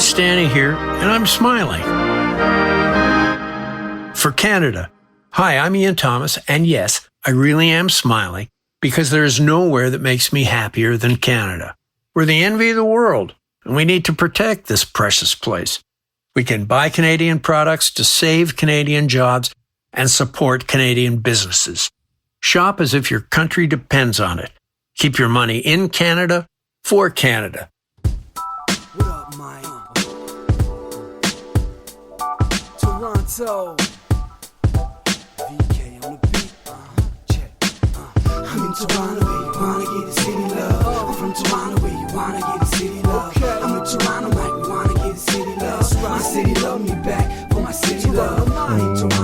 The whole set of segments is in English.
standing here and I'm smiling. For Canada, hi, I'm Ian Thomas, and yes, I really am smiling because there is nowhere that makes me happier than Canada. We're the envy of the world, and we need to protect this precious place. We can buy Canadian products to save Canadian jobs and support Canadian businesses. Shop as if your country depends on it. Keep your money in Canada for Canada. What up, Mike? Toronto. VK on the beat. Check. I'm in Toronto, where you wanna get the city love. I'm from Toronto, where you wanna get the city love. I'm in Toronto, like we wanna get the city love. My city love me back for my city love.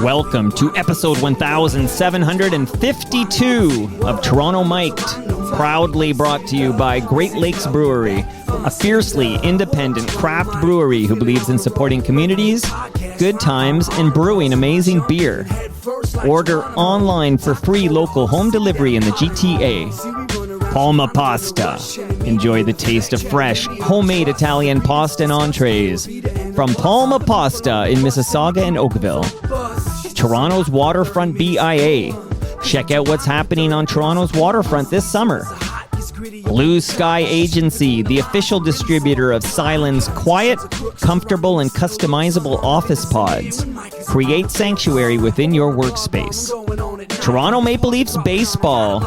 Welcome to episode 1752 of Toronto Mic'd, proudly brought to you by Great Lakes Brewery, a fiercely independent craft brewery who believes in supporting communities, good times, and brewing amazing beer. Order online for free local home delivery in the GTA. Palma Pasta. Enjoy the taste of fresh, homemade Italian pasta and entrees from Palma Pasta in Mississauga and Oakville. Toronto's Waterfront BIA. Check out what's happening on Toronto's waterfront this summer. Blue Sky Agency, the official distributor of Silen's quiet, comfortable, and customizable office pods. Create sanctuary within your workspace. Toronto Maple Leafs baseball.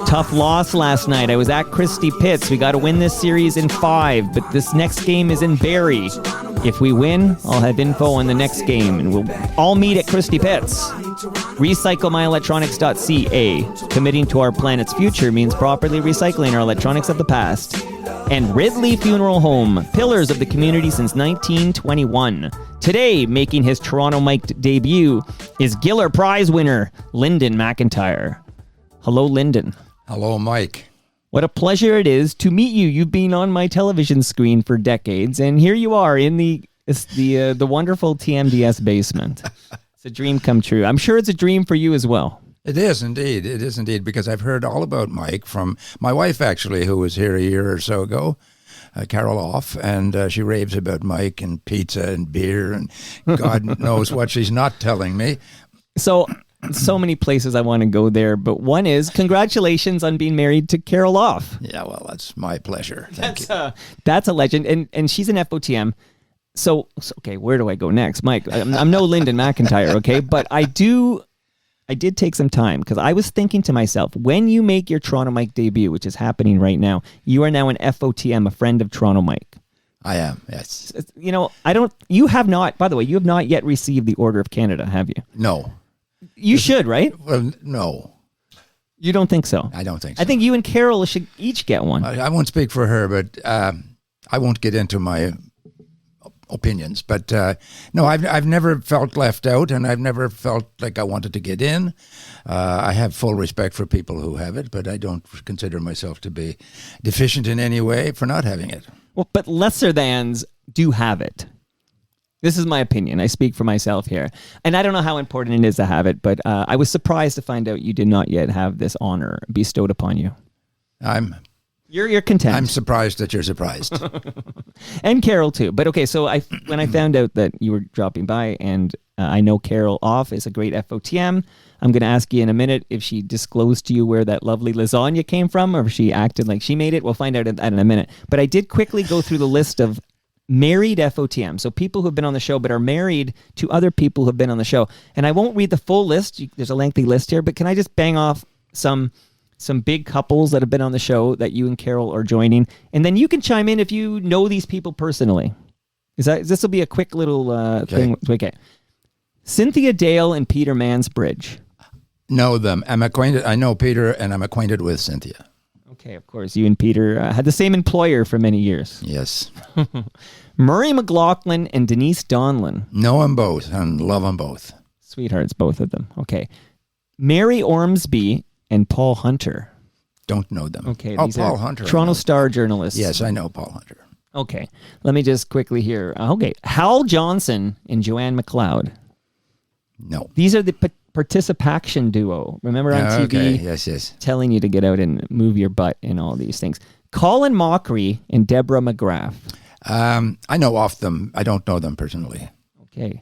Tough loss last night. I was at Christie Pitts. We got to win this series in 5, but this next game is in Barrie. If we win, I'll have info on the next game, and we'll all meet at Christie Pitts. RecycleMyElectronics.ca. Committing to our planet's future means properly recycling our electronics of the past. And Ridley Funeral Home, pillars of the community since 1921. Today, making his Toronto Mic'd debut, is Giller Prize winner, Linden MacIntyre. Hello, Linden. Hello, Mike. What a pleasure it is to meet you. You've been on my television screen for decades, and here you are in the wonderful TMDS basement. It's a dream come true. I'm sure it's a dream for you as well. It is indeed. It is indeed, because I've heard all about Mike from my wife, actually, who was here a year or so ago, Carol Off, and she raves about Mike and pizza and beer, and God knows what she's not telling me. So many places I want to go there, but one is congratulations on being married to Carol Off. Yeah, well, that's my pleasure. Thank you. That's a legend, and she's an FOTM. So, okay, where do I go next? Mike, I'm no Linden MacIntyre, okay? But I did take some time, because I was thinking to myself, when you make your Toronto Mike debut, which is happening right now, you are now an FOTM, a friend of Toronto Mike. I am, yes. You know, you have not yet received the Order of Canada, have you? No. You should, right? Well, no. You don't think so? I don't think so. I think you and Carol should each get one. I won't speak for her, but I won't get into my opinions, but no, I've never felt left out, and I've never felt like I wanted to get in. I have full respect for people who have it, but I don't consider myself to be deficient in any way for not having it. Well, but lesser thans do have it. This is my opinion. I speak for myself here, and I don't know how important it is to have it, but I was surprised to find out you did not yet have this honor bestowed upon you. You're content. I'm surprised that you're surprised. And Carol too. But okay, so when I found out that you were dropping by, and I know Carol Off is a great FOTM, I'm going to ask you in a minute if she disclosed to you where that lovely lasagna came from, or if she acted like she made it. We'll find out that in a minute. But I did quickly go through the list of married FOTM, so people who have been on the show but are married to other people who have been on the show. And I won't read the full list. There's a lengthy list here, but can I just bang off some big couples that have been on the show that you and Carol are joining, and then you can chime in if you know these people personally. This will be a quick little thing. Okay. Cynthia Dale and Peter Mansbridge. Know them. I'm acquainted. I know Peter, and I'm acquainted with Cynthia. Okay, of course. You and Peter had the same employer for many years. Yes. Murray McLaughlin and Denise Donlin. Know them both and love them both. Sweethearts, both of them. Okay. Mary Ormsby and Paul Hunter. Don't know them. Okay. Paul Hunter. Toronto Star journalists. Yes, I know Paul Hunter. Okay. Let me just quickly hear. Okay. Hal Johnson and Joanne McLeod. No. These are the participation duo. Remember on TV? Okay. Yes. Telling you to get out and move your butt and all these things. Colin Mockery and Deborah McGrath. I know of them. I don't know them personally. Okay.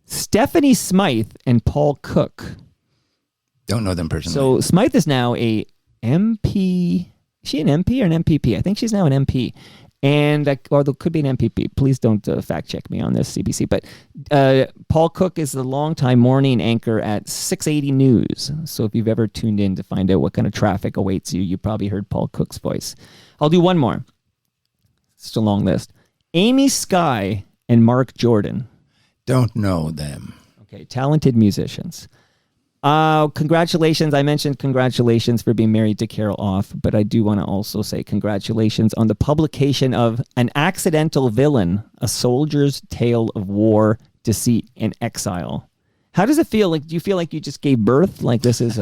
Stephanie Smythe and Paul Cook. Don't know them personally. So Smythe is now a MP. Is she an MP or an MPP? I think she's now an MP. And or there could be an MPP. Please don't fact check me on this, CBC. But Paul Cook is the longtime morning anchor at 680 News. So if you've ever tuned in to find out what kind of traffic awaits you, you probably heard Paul Cook's voice. I'll do one more. It's a long list. Amy Skye and Mark Jordan. Don't know them. Okay, talented musicians. Congratulations. I mentioned congratulations for being married to Carol Off, but I do want to also say congratulations on the publication of An Accidental Villain, A Soldier's Tale of War, Deceit, and Exile. How does it feel? Like, do you feel like you just gave birth? Like this is...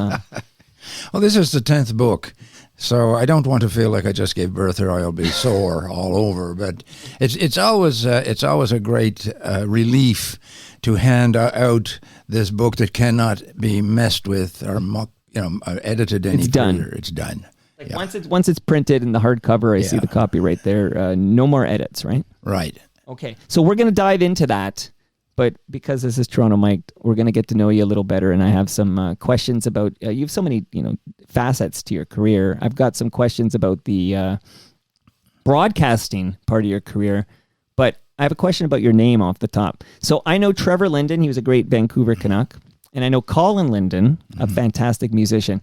Well, this is the 10th book, so I don't want to feel like I just gave birth or I'll be sore all over. But it's always a great relief to hand out this book that cannot be messed with or edited any further. It's done. Like once it's printed in the hardcover, I see the copy right there. No more edits, right? Right. Okay, so we're going to dive into that. But because this is Toronto Mike, we're going to get to know you a little better, and I have some questions about. You have so many, facets to your career. I've got some questions about the broadcasting part of your career, but I have a question about your name off the top. So I know Trevor Linden; he was a great Vancouver Canuck, and I know Colin Linden, a fantastic musician.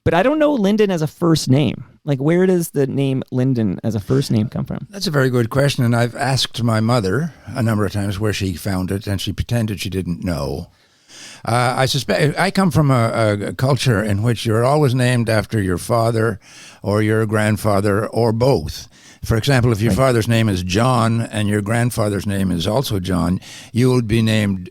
But I don't know Linden as a first name. Like, where does the name Linden as a first name come from? That's a very good question, and I've asked my mother a number of times where she found it, and she pretended she didn't know. I suspect I come from a culture in which you're always named after your father or your grandfather or both. For example, if your father's name is John and your grandfather's name is also John, you will be named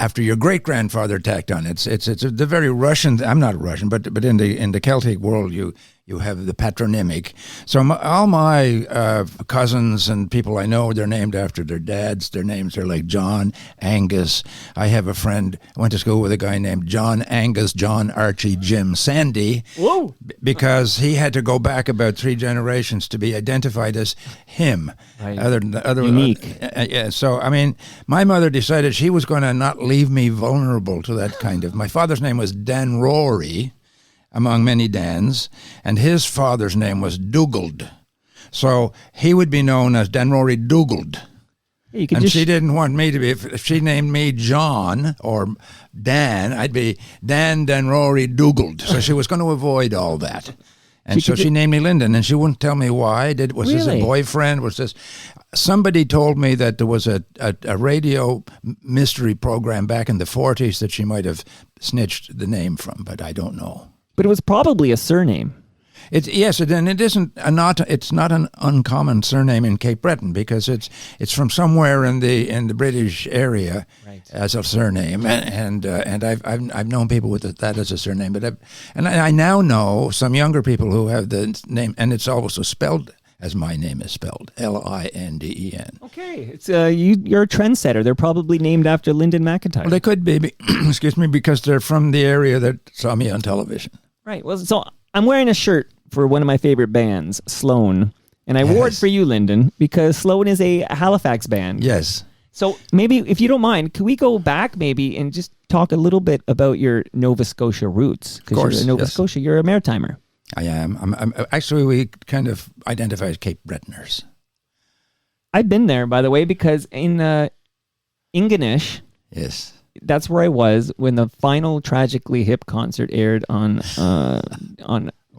after your great-grandfather tacked on. It's the very Russian. I'm not Russian, but in the Celtic world, you have the patronymic. So all my cousins and people I know, they're named after their dads. Their names are like John, Angus. I have a friend, I went to school with a guy named John, Angus, John, Archie, Jim, Sandy. Whoa! Because he had to go back about 3 generations to be identified as him. Right. Other Unique. Yeah. So, I mean, my mother decided she was going to not leave me vulnerable to that kind of... My father's name was Dan Rory, among many Dans, and his father's name was Dougald. So he would be known as Dan Rory Dougald. And she didn't want me to be, if she named me John or Dan, I'd be Dan Rory Dougald. So she was going to avoid all that. And she named me Linden, and she wouldn't tell me why. Was this a boyfriend? Was this... Somebody told me that there was a radio mystery program back in the 40s that she might have snitched the name from, but I don't know. But it was probably a surname. It isn't it's not an uncommon surname in Cape Breton because it's from somewhere in the British area as a surname, and I've known people with that as a surname, but I now know some younger people who have the name, and it's also spelled as my name is spelled, Linden. Okay, it's you're a trendsetter. They're probably named after Linden MacIntyre. Well, they could be, excuse me, because they're from the area that saw me on television. Right. Well, so I'm wearing a shirt for one of my favorite bands, Sloan, and I wore it for you, Linden, because Sloan is a Halifax band. Yes. So maybe, if you don't mind, could we go back maybe and just talk a little bit about your Nova Scotia roots? Of course, you're a Nova Scotia. You're a Maritimer. I am. I'm actually, we kind of identify as Cape Bretoners. I've been there, by the way, because in Ingonish, yes, that's where I was when the final Tragically Hip concert aired on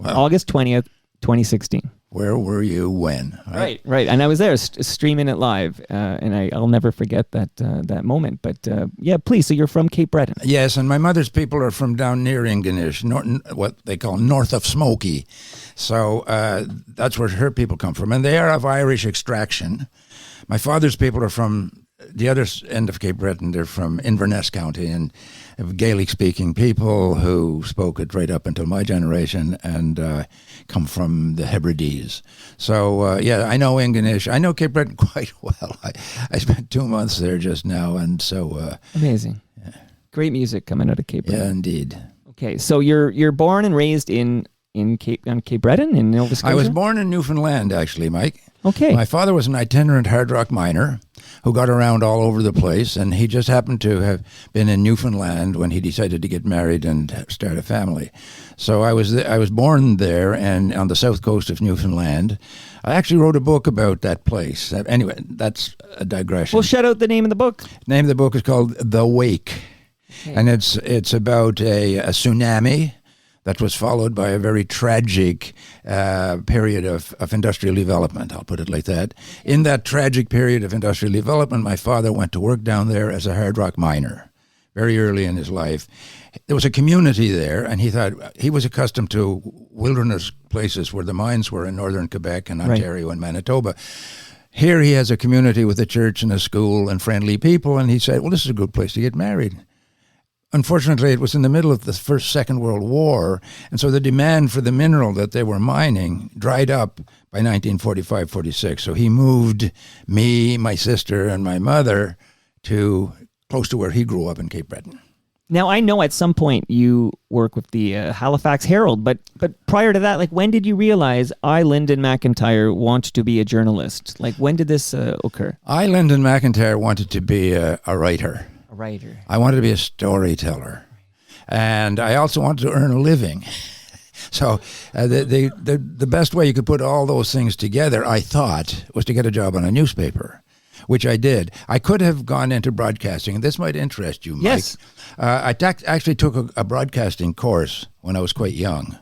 August 20th, 2016. Where were you when? Right. And I was there streaming it live, and I'll never forget that moment. But yeah, please, so you're from Cape Breton. Yes, and my mother's people are from down near Ingonish, what they call north of Smoky. So that's where her people come from, and they are of Irish extraction. My father's people are from the other end of Cape Breton. They're from Inverness County, and Gaelic-speaking people who spoke it right up until my generation and come from the Hebrides. So, yeah, I know Ingonish. I know Cape Breton quite well. I spent 2 months there just now, and so... Amazing. Yeah. Great music coming out of Cape Breton. Yeah, indeed. Okay, so you're born and raised in Cape Breton, in Nova Scotia? I was born in Newfoundland, actually, Mike. Okay. My father was an itinerant hard rock miner who got around all over the place, and he just happened to have been in Newfoundland when he decided to get married and start a family. So I was born there and on the south coast of Newfoundland. I actually wrote a book about that place. Anyway, that's a digression. Well, shout out the name of the book. The name of the book is called The Wake, and it's about a tsunami that was followed by a very tragic period of industrial development, I'll put it like that. In that tragic period of industrial development, my father went to work down there as a hard rock miner very early in his life. There was a community there, and he thought he was accustomed to wilderness places where the mines were in northern Quebec and Ontario and Manitoba. Here he has a community with a church and a school and friendly people, and he said, well, this is a good place to get married. Unfortunately, it was in the middle of the Second World War, and so the demand for the mineral that they were mining dried up by 1945-46. So he moved me, my sister, and my mother to close to where he grew up in Cape Breton. Now, I know at some point you work with the Halifax Herald, but prior to that, like, when did you realize I, Linden MacIntyre, want to be a journalist? Like, when did this occur? I, Linden MacIntyre, wanted to be a writer. A writer. I wanted to be a storyteller. And I also wanted to earn a living. So the best way you could put all those things together, I thought, was to get a job on a newspaper, which I did. I could have gone into broadcasting, and this might interest you, Mike. Yes. I actually took a broadcasting course when I was quite young.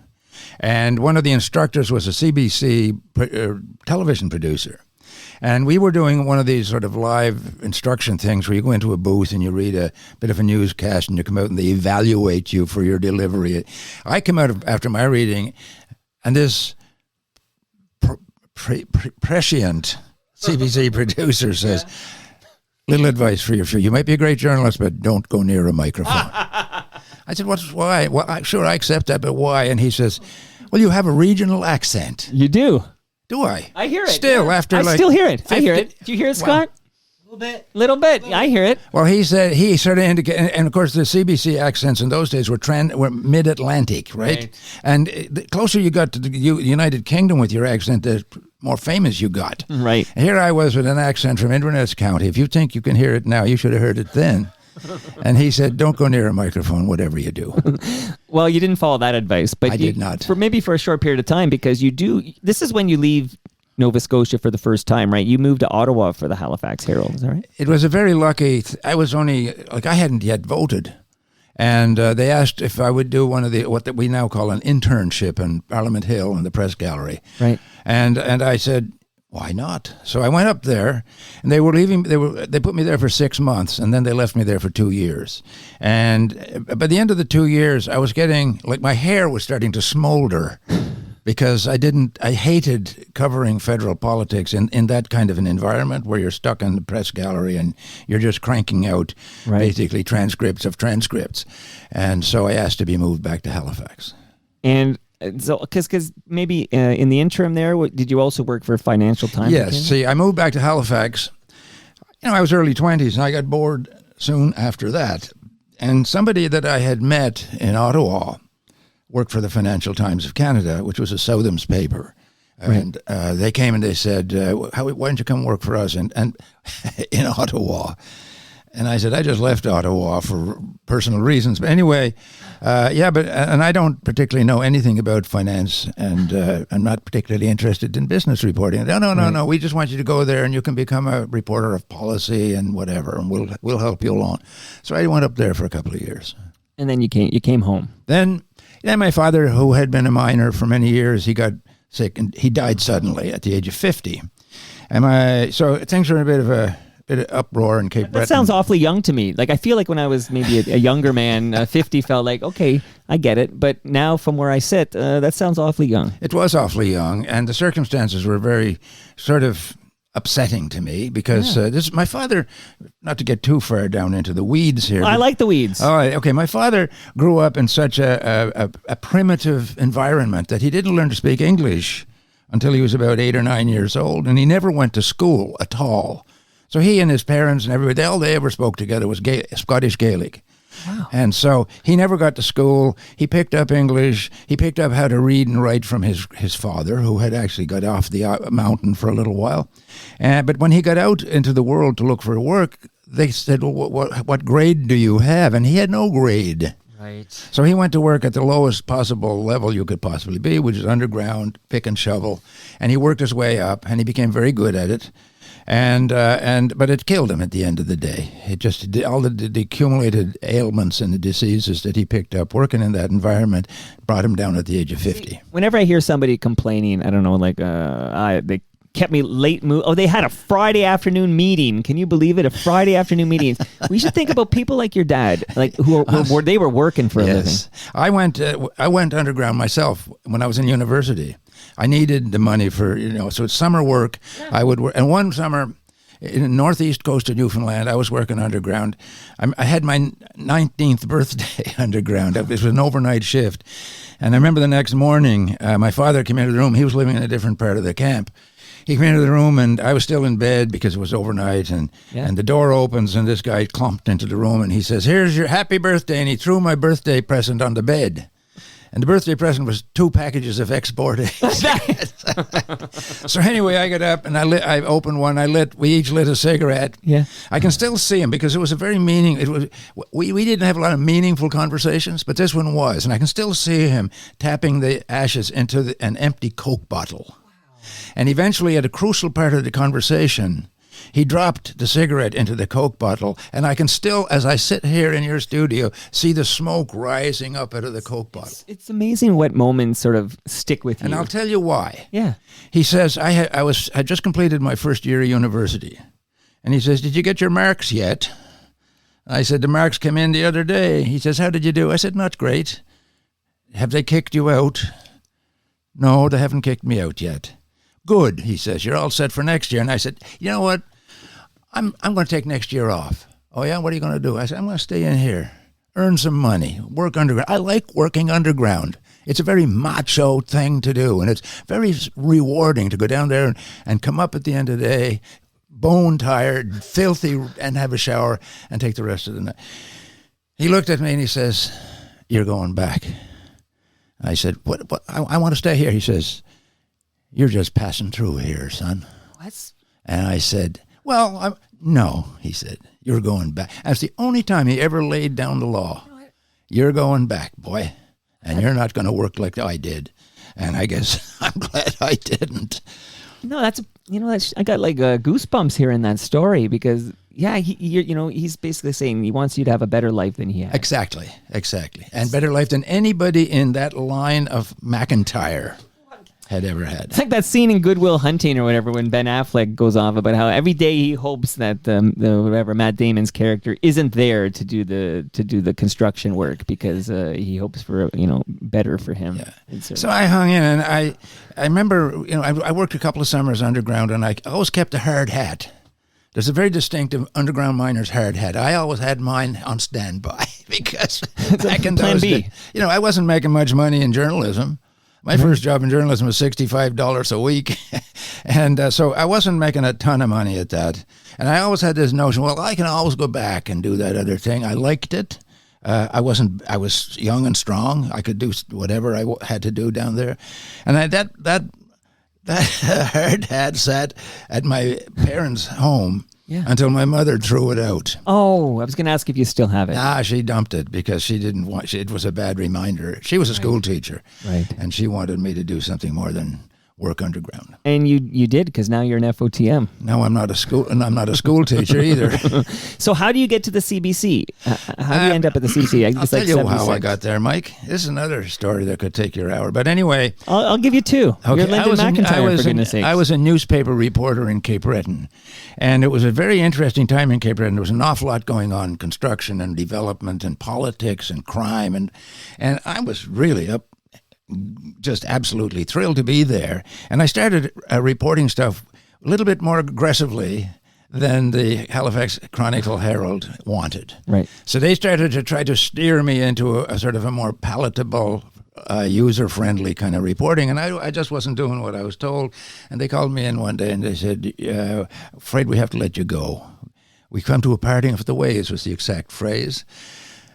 And one of the instructors was a CBC television producer. And we were doing one of these sort of live instruction things where you go into a booth and you read a bit of a newscast and you come out and they evaluate you for your delivery. I come out after my reading, and this prescient CBC producer says, little advice for you. You might be a great journalist, but don't go near a microphone. I said, why? Well, sure, I accept that, but why? And he says, well, you have a regional accent. You do. Do I? I hear it. Still, yeah. after I like still hear it. 50, I hear it. Do you hear it, Scott? Little bit. I hear it. Well, he said he sort of indicated, and of course the CBC accents in those days were mid-Atlantic, right? And the closer you got to the United Kingdom with your accent, the more famous you got. Right. And here I was with an accent from Inverness County. If you think you can hear it now, you should have heard it then. And he said, don't go near a microphone, whatever you do. Well, you didn't follow that advice, but I did not. For a short period of time, because you do. This is when you leave Nova Scotia for the first time, right? You moved to Ottawa for the Halifax Herald, is that right? It was a very lucky. I was only I hadn't yet voted, and they asked if I would do one of what we now call an internship in Parliament Hill in the Press Gallery, right? And I said, why not? So I went up there, and they were leaving. They put me there for 6 months, and then they left me there for 2 years. And by the end of the 2 years, I was getting my hair was starting to smolder. Because I hated covering federal politics in that kind of an environment where you're stuck in the press gallery and you're just cranking out basically transcripts of transcripts. And so I asked to be moved back to Halifax. And so, because maybe in the interim there, did you also work for Financial Times? Yes. See, I moved back to Halifax. I was early 20s and I got bored soon after that. And somebody that I had met in Ottawa worked for the Financial Times of Canada, which was a Southam's paper. And they came and they said, why don't you come work for us and in Ottawa? And I said, I just left Ottawa for personal reasons. But anyway, and I don't particularly know anything about finance, and I'm not particularly interested in business reporting. No. We just want you to go there and you can become a reporter of policy and whatever, and we'll help you along. So I went up there for a couple of years. And then you came home. Then my father, who had been a miner for many years, he got sick and he died suddenly at the age of 50. So things were in a bit of uproar in Cape Breton. That sounds awfully young to me. Like, I feel like when I was maybe a younger man, 50 felt like, okay, I get it. But now from where I sit, that sounds awfully young. It was awfully young, and the circumstances were very sort of upsetting to me because this is my father, not to get too far down into the weeds here. I like the weeds. All right, okay. My father grew up in such a primitive environment that he didn't learn to speak English until he was about 8 or 9 years old, and he never went to school at all. So he and his parents and everybody, all they ever spoke together was Scottish Gaelic. Wow. And so he never got to school. He picked up English. He picked up how to read and write from his father, who had actually got off the mountain for a little while. But when he got out into the world to look for work, they said, well, what grade do you have? And he had no grade. Right. So he went to work at the lowest possible level you could possibly be, which is underground, pick and shovel. And he worked his way up, and he became very good at it. But it killed him at the end of the day. It just all the accumulated ailments and the diseases that he picked up working in that environment brought him down at the age of 50. Whenever I hear somebody complaining, I don't know, like they kept me late. They had a Friday afternoon meeting. Can you believe it? A Friday afternoon meeting. We should think about people like your dad, like they were working for a living. I went underground myself when I was in university. I needed the money for, so it's summer work. Yeah. I would work. And one summer in the northeast coast of Newfoundland, I was working underground. I had my 19th birthday underground. It was an overnight shift. And I remember the next morning, my father came into the room. He was living in a different part of the camp. He came into the room, and I was still in bed because it was overnight. And the door opens, and this guy clumped into the room, and he says, "Here's your happy birthday." And he threw my birthday present on the bed. And the birthday present was 2 packages of export eggs. So anyway, I got up and I opened one. We each lit a cigarette. Yeah. I can still see him because it was we didn't have a lot of meaningful conversations, but this one was. And I can still see him tapping the ashes into an empty Coke bottle. Wow. And eventually at a crucial part of the conversation, he dropped the cigarette into the Coke bottle, and I can still, as I sit here in your studio, see the smoke rising up out of the Coke bottle. It's amazing what moments sort of stick with you. And I'll tell you why. Yeah. He says, I had just completed my first year of university. And he says, "Did you get your marks yet?" I said, "The marks came in the other day." He says, "How did you do?" I said, "Not great." "Have they kicked you out?" "No, they haven't kicked me out yet." "Good," he says, "you're all set for next year." And I said, "You know what? I'm going to take next year off." "Oh, yeah? What are you going to do?" I said, "I'm going to stay in here, earn some money, work underground." I like working underground. It's a very macho thing to do, and it's very rewarding to go down there and come up at the end of the day, bone tired, filthy, and have a shower and take the rest of the night. He looked at me and he says, "You're going back." I said, "What? I want to stay here." He says, "You're just passing through here, son." What? And I said, "Well, no," he said, "you're going back." That's the only time he ever laid down the law. "You're going back, boy, and you're not going to work like I did." And I guess I'm glad I didn't. No, I got like goosebumps hearing that story because, he's basically saying he wants you to have a better life than he had. Exactly. And better life than anybody in that line of MacIntyre had ever had. It's like that scene in Good Will Hunting or whatever when Ben Affleck goes off about how every day he hopes that Matt Damon's character isn't there to do the construction work because he hopes for better for him. Yeah. So I hung in, and I remember I worked a couple of summers underground, and I always kept a hard hat. There's a very distinctive underground miner's hard hat. I always had mine on standby because back in those days, I wasn't making much money in journalism. My first job in journalism was $65 a week. And so I wasn't making a ton of money at that. And I always had this notion, well, I can always go back and do that other thing. I liked it. I was young and strong. I could do whatever I had to do down there. And that hard hat sat at my parents' home until my mother threw it out. Oh, I was going to ask if you still have it. Nah, she dumped it because she didn't want. It was a bad reminder. She was a school teacher, right? And she wanted me to do something more than work underground. And you did, because now you're an FOTM. No, I'm not a school teacher either. So how do you get to the CBC? How do you end up at the CBC? I'll tell you how I got there, Mike. This is another story that could take your hour. But anyway, I'll give you two. Okay. You're Linden MacIntyre, for goodness sakes. I was a newspaper reporter in Cape Breton, and it was a very interesting time in Cape Breton. There was an awful lot going on: construction and development and politics and crime, and I was really just absolutely thrilled to be there. And I started reporting stuff a little bit more aggressively than the Halifax Chronicle Herald wanted. Right. So they started to try to steer me into a sort of a more palatable, user-friendly kind of reporting, and I just wasn't doing what I was told. And they called me in one day and they said, "Afraid we have to let you go. We come to a parting of the ways," was the exact phrase.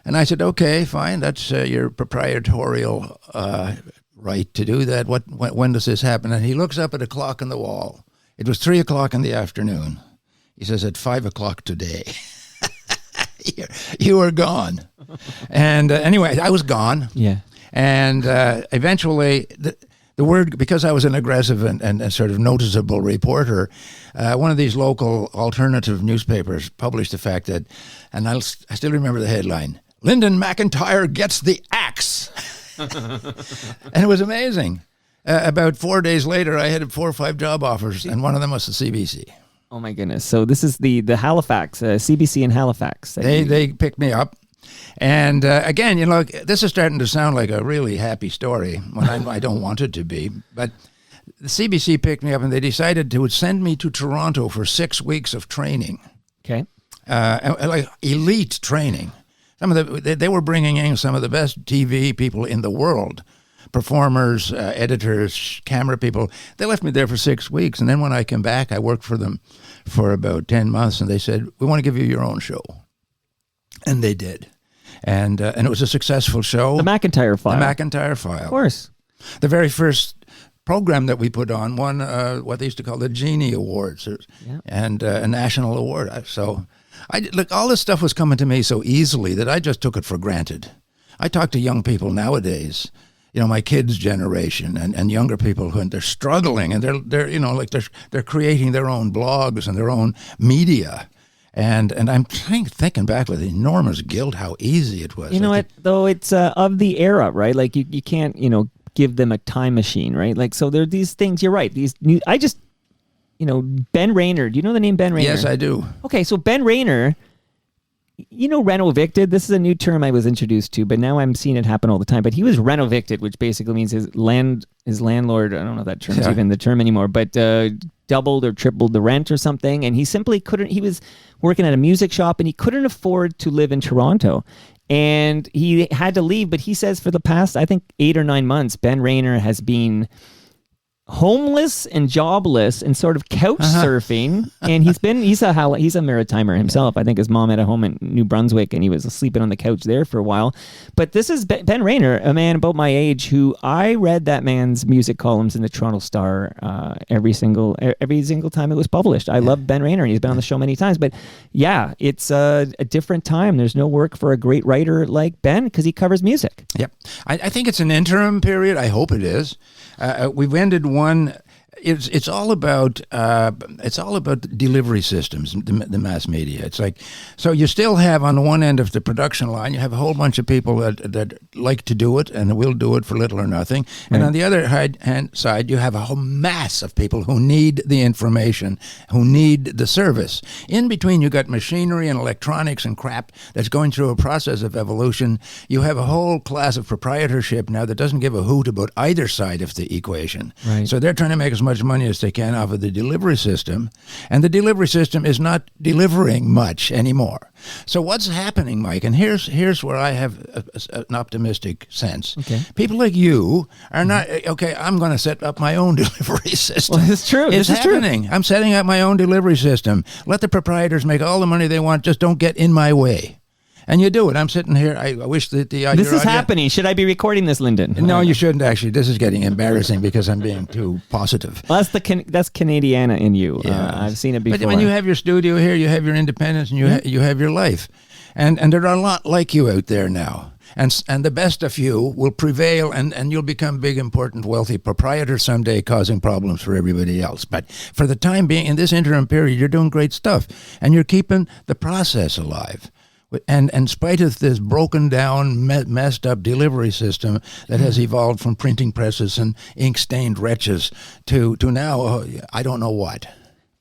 And I said, okay, fine. That's your proprietorial right to do that. When does this happen? And he looks up at a clock on the wall. It was 3:00 in the afternoon. He says, at 5:00 today, you were gone. And anyway, I was gone. Yeah. And eventually, the word, because I was an aggressive and sort of noticeable reporter, one of these local alternative newspapers published the fact that, and I still remember the headline, Linden MacIntyre gets the axe. And it was amazing. About 4 days later, I had 4 or 5 job offers, and one of them was the CBC. Oh my goodness! So this is the Halifax CBC in Halifax. They picked me up, and again, this is starting to sound like a really happy story when I don't want it to be. But the CBC picked me up, and they decided to send me to Toronto for 6 weeks of training. Okay. Like elite training. They were bringing in some of the best TV people in the world. Performers, editors, camera people. They left me there for 6 weeks. And then when I came back, I worked for them for about 10 months. And they said, we want to give you your own show. And they did. And it was a successful show. The MacIntyre File. The MacIntyre File. Of course. The very first program that we put on won what they used to call the Genie Awards and a national award. So look, all this stuff was coming to me so easily that I just took it for granted. I talk to young people nowadays, my kids' generation and younger people who they're struggling and they're creating their own blogs and their own media. And I'm thinking back with enormous guilt how easy it was. Though it's of the era, right? Like you can't, give them a time machine, right? Like, so there are these things, you're right. These new, Ben Rayner. Do you know the name Ben Rayner? Yes, I do. Okay, so Ben Rayner, reno-evicted. This is a new term I was introduced to, but now I'm seeing it happen all the time. But he was reno-evicted, which basically means his landlord, I don't know if that term's even the term anymore, but doubled or tripled the rent or something. And he simply couldn't, he was working at a music shop and he couldn't afford to live in Toronto. And he had to leave, but he says for the past, I think, 8 or 9 months, Ben Rayner has been homeless and jobless and sort of couch surfing. And he's a Maritimer himself. I think his mom had a home in New Brunswick and he was sleeping on the couch there for a while. But this is Ben Rayner, a man about my age who I read that man's music columns in the Toronto Star every single time it was published. I love Ben Rayner and he's been on the show many times. But yeah, it's a different time. There's no work for a great writer like Ben because he covers music. Yep. I think it's an interim period. I hope it is. We've ended one. It's all about delivery systems, the mass media. It's like, so you still have on the one end of the production line, you have a whole bunch of people that like to do it and will do it for little or nothing, and on the other hand side, you have a whole mass of people who need the information, who need the service. In between, you got machinery and electronics and crap that's going through a process of evolution. You have a whole class of proprietorship now that doesn't give a hoot about either side of the equation. Right. So they're trying to make as much money as they can off of the delivery system, and the delivery system is not delivering much anymore. So what's happening, Mike, and here's where I have an optimistic sense. Okay. People like you are not, okay, I'm going to set up my own delivery system. Well, it's true. It's happening. I'm setting up my own delivery system. Let the proprietors make all the money they want, just don't get in my way. And you do it. I'm sitting here. I wish that this is happening. Should I be recording this, Linden? No, you shouldn't actually. This is getting embarrassing because I'm being too positive. Well, that's Canadiana in you. Yeah. I've seen it before. But when you have your studio here, you have your independence and you have your life. And there are a lot like you out there now. And the best of you will prevail and you'll become big, important, wealthy proprietors someday causing problems for everybody else. But for the time being, in this interim period, you're doing great stuff. And you're keeping the process alive. And in spite of this broken down, messed up delivery system that has evolved from printing presses and ink-stained wretches to now, I don't know what.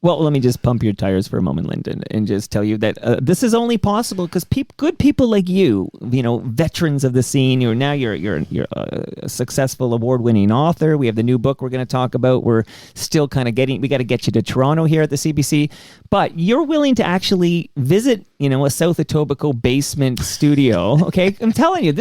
Well, let me just pump your tires for a moment, Linden, and just tell you that this is only possible because good people like you, veterans of the scene. You're a successful award-winning author. We have the new book we're going to talk about. We're still kind of we got to get you to Toronto here at the CBC, but you're willing to actually visit, a South Etobicoke basement studio. Okay, I'm telling you,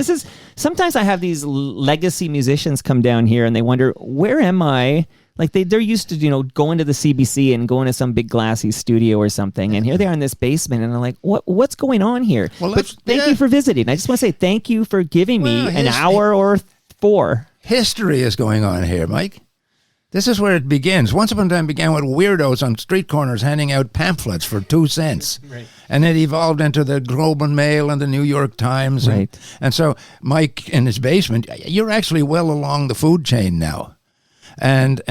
sometimes I have these legacy musicians come down here and they wonder, where am I? Like they're used to, going to the CBC and going to some big glassy studio or something. And here they are in this basement. And I'm like, what's going on here? Well, but thank you for visiting. I just want to say thank you for giving me an hour or 4. History is going on here, Mike. This is where it begins. Once upon a time, it began with weirdos on street corners handing out pamphlets for 2 cents. Right. And it evolved into the Globe and Mail and the New York Times. Right. And so Mike in his basement, you're actually well along the food chain now. And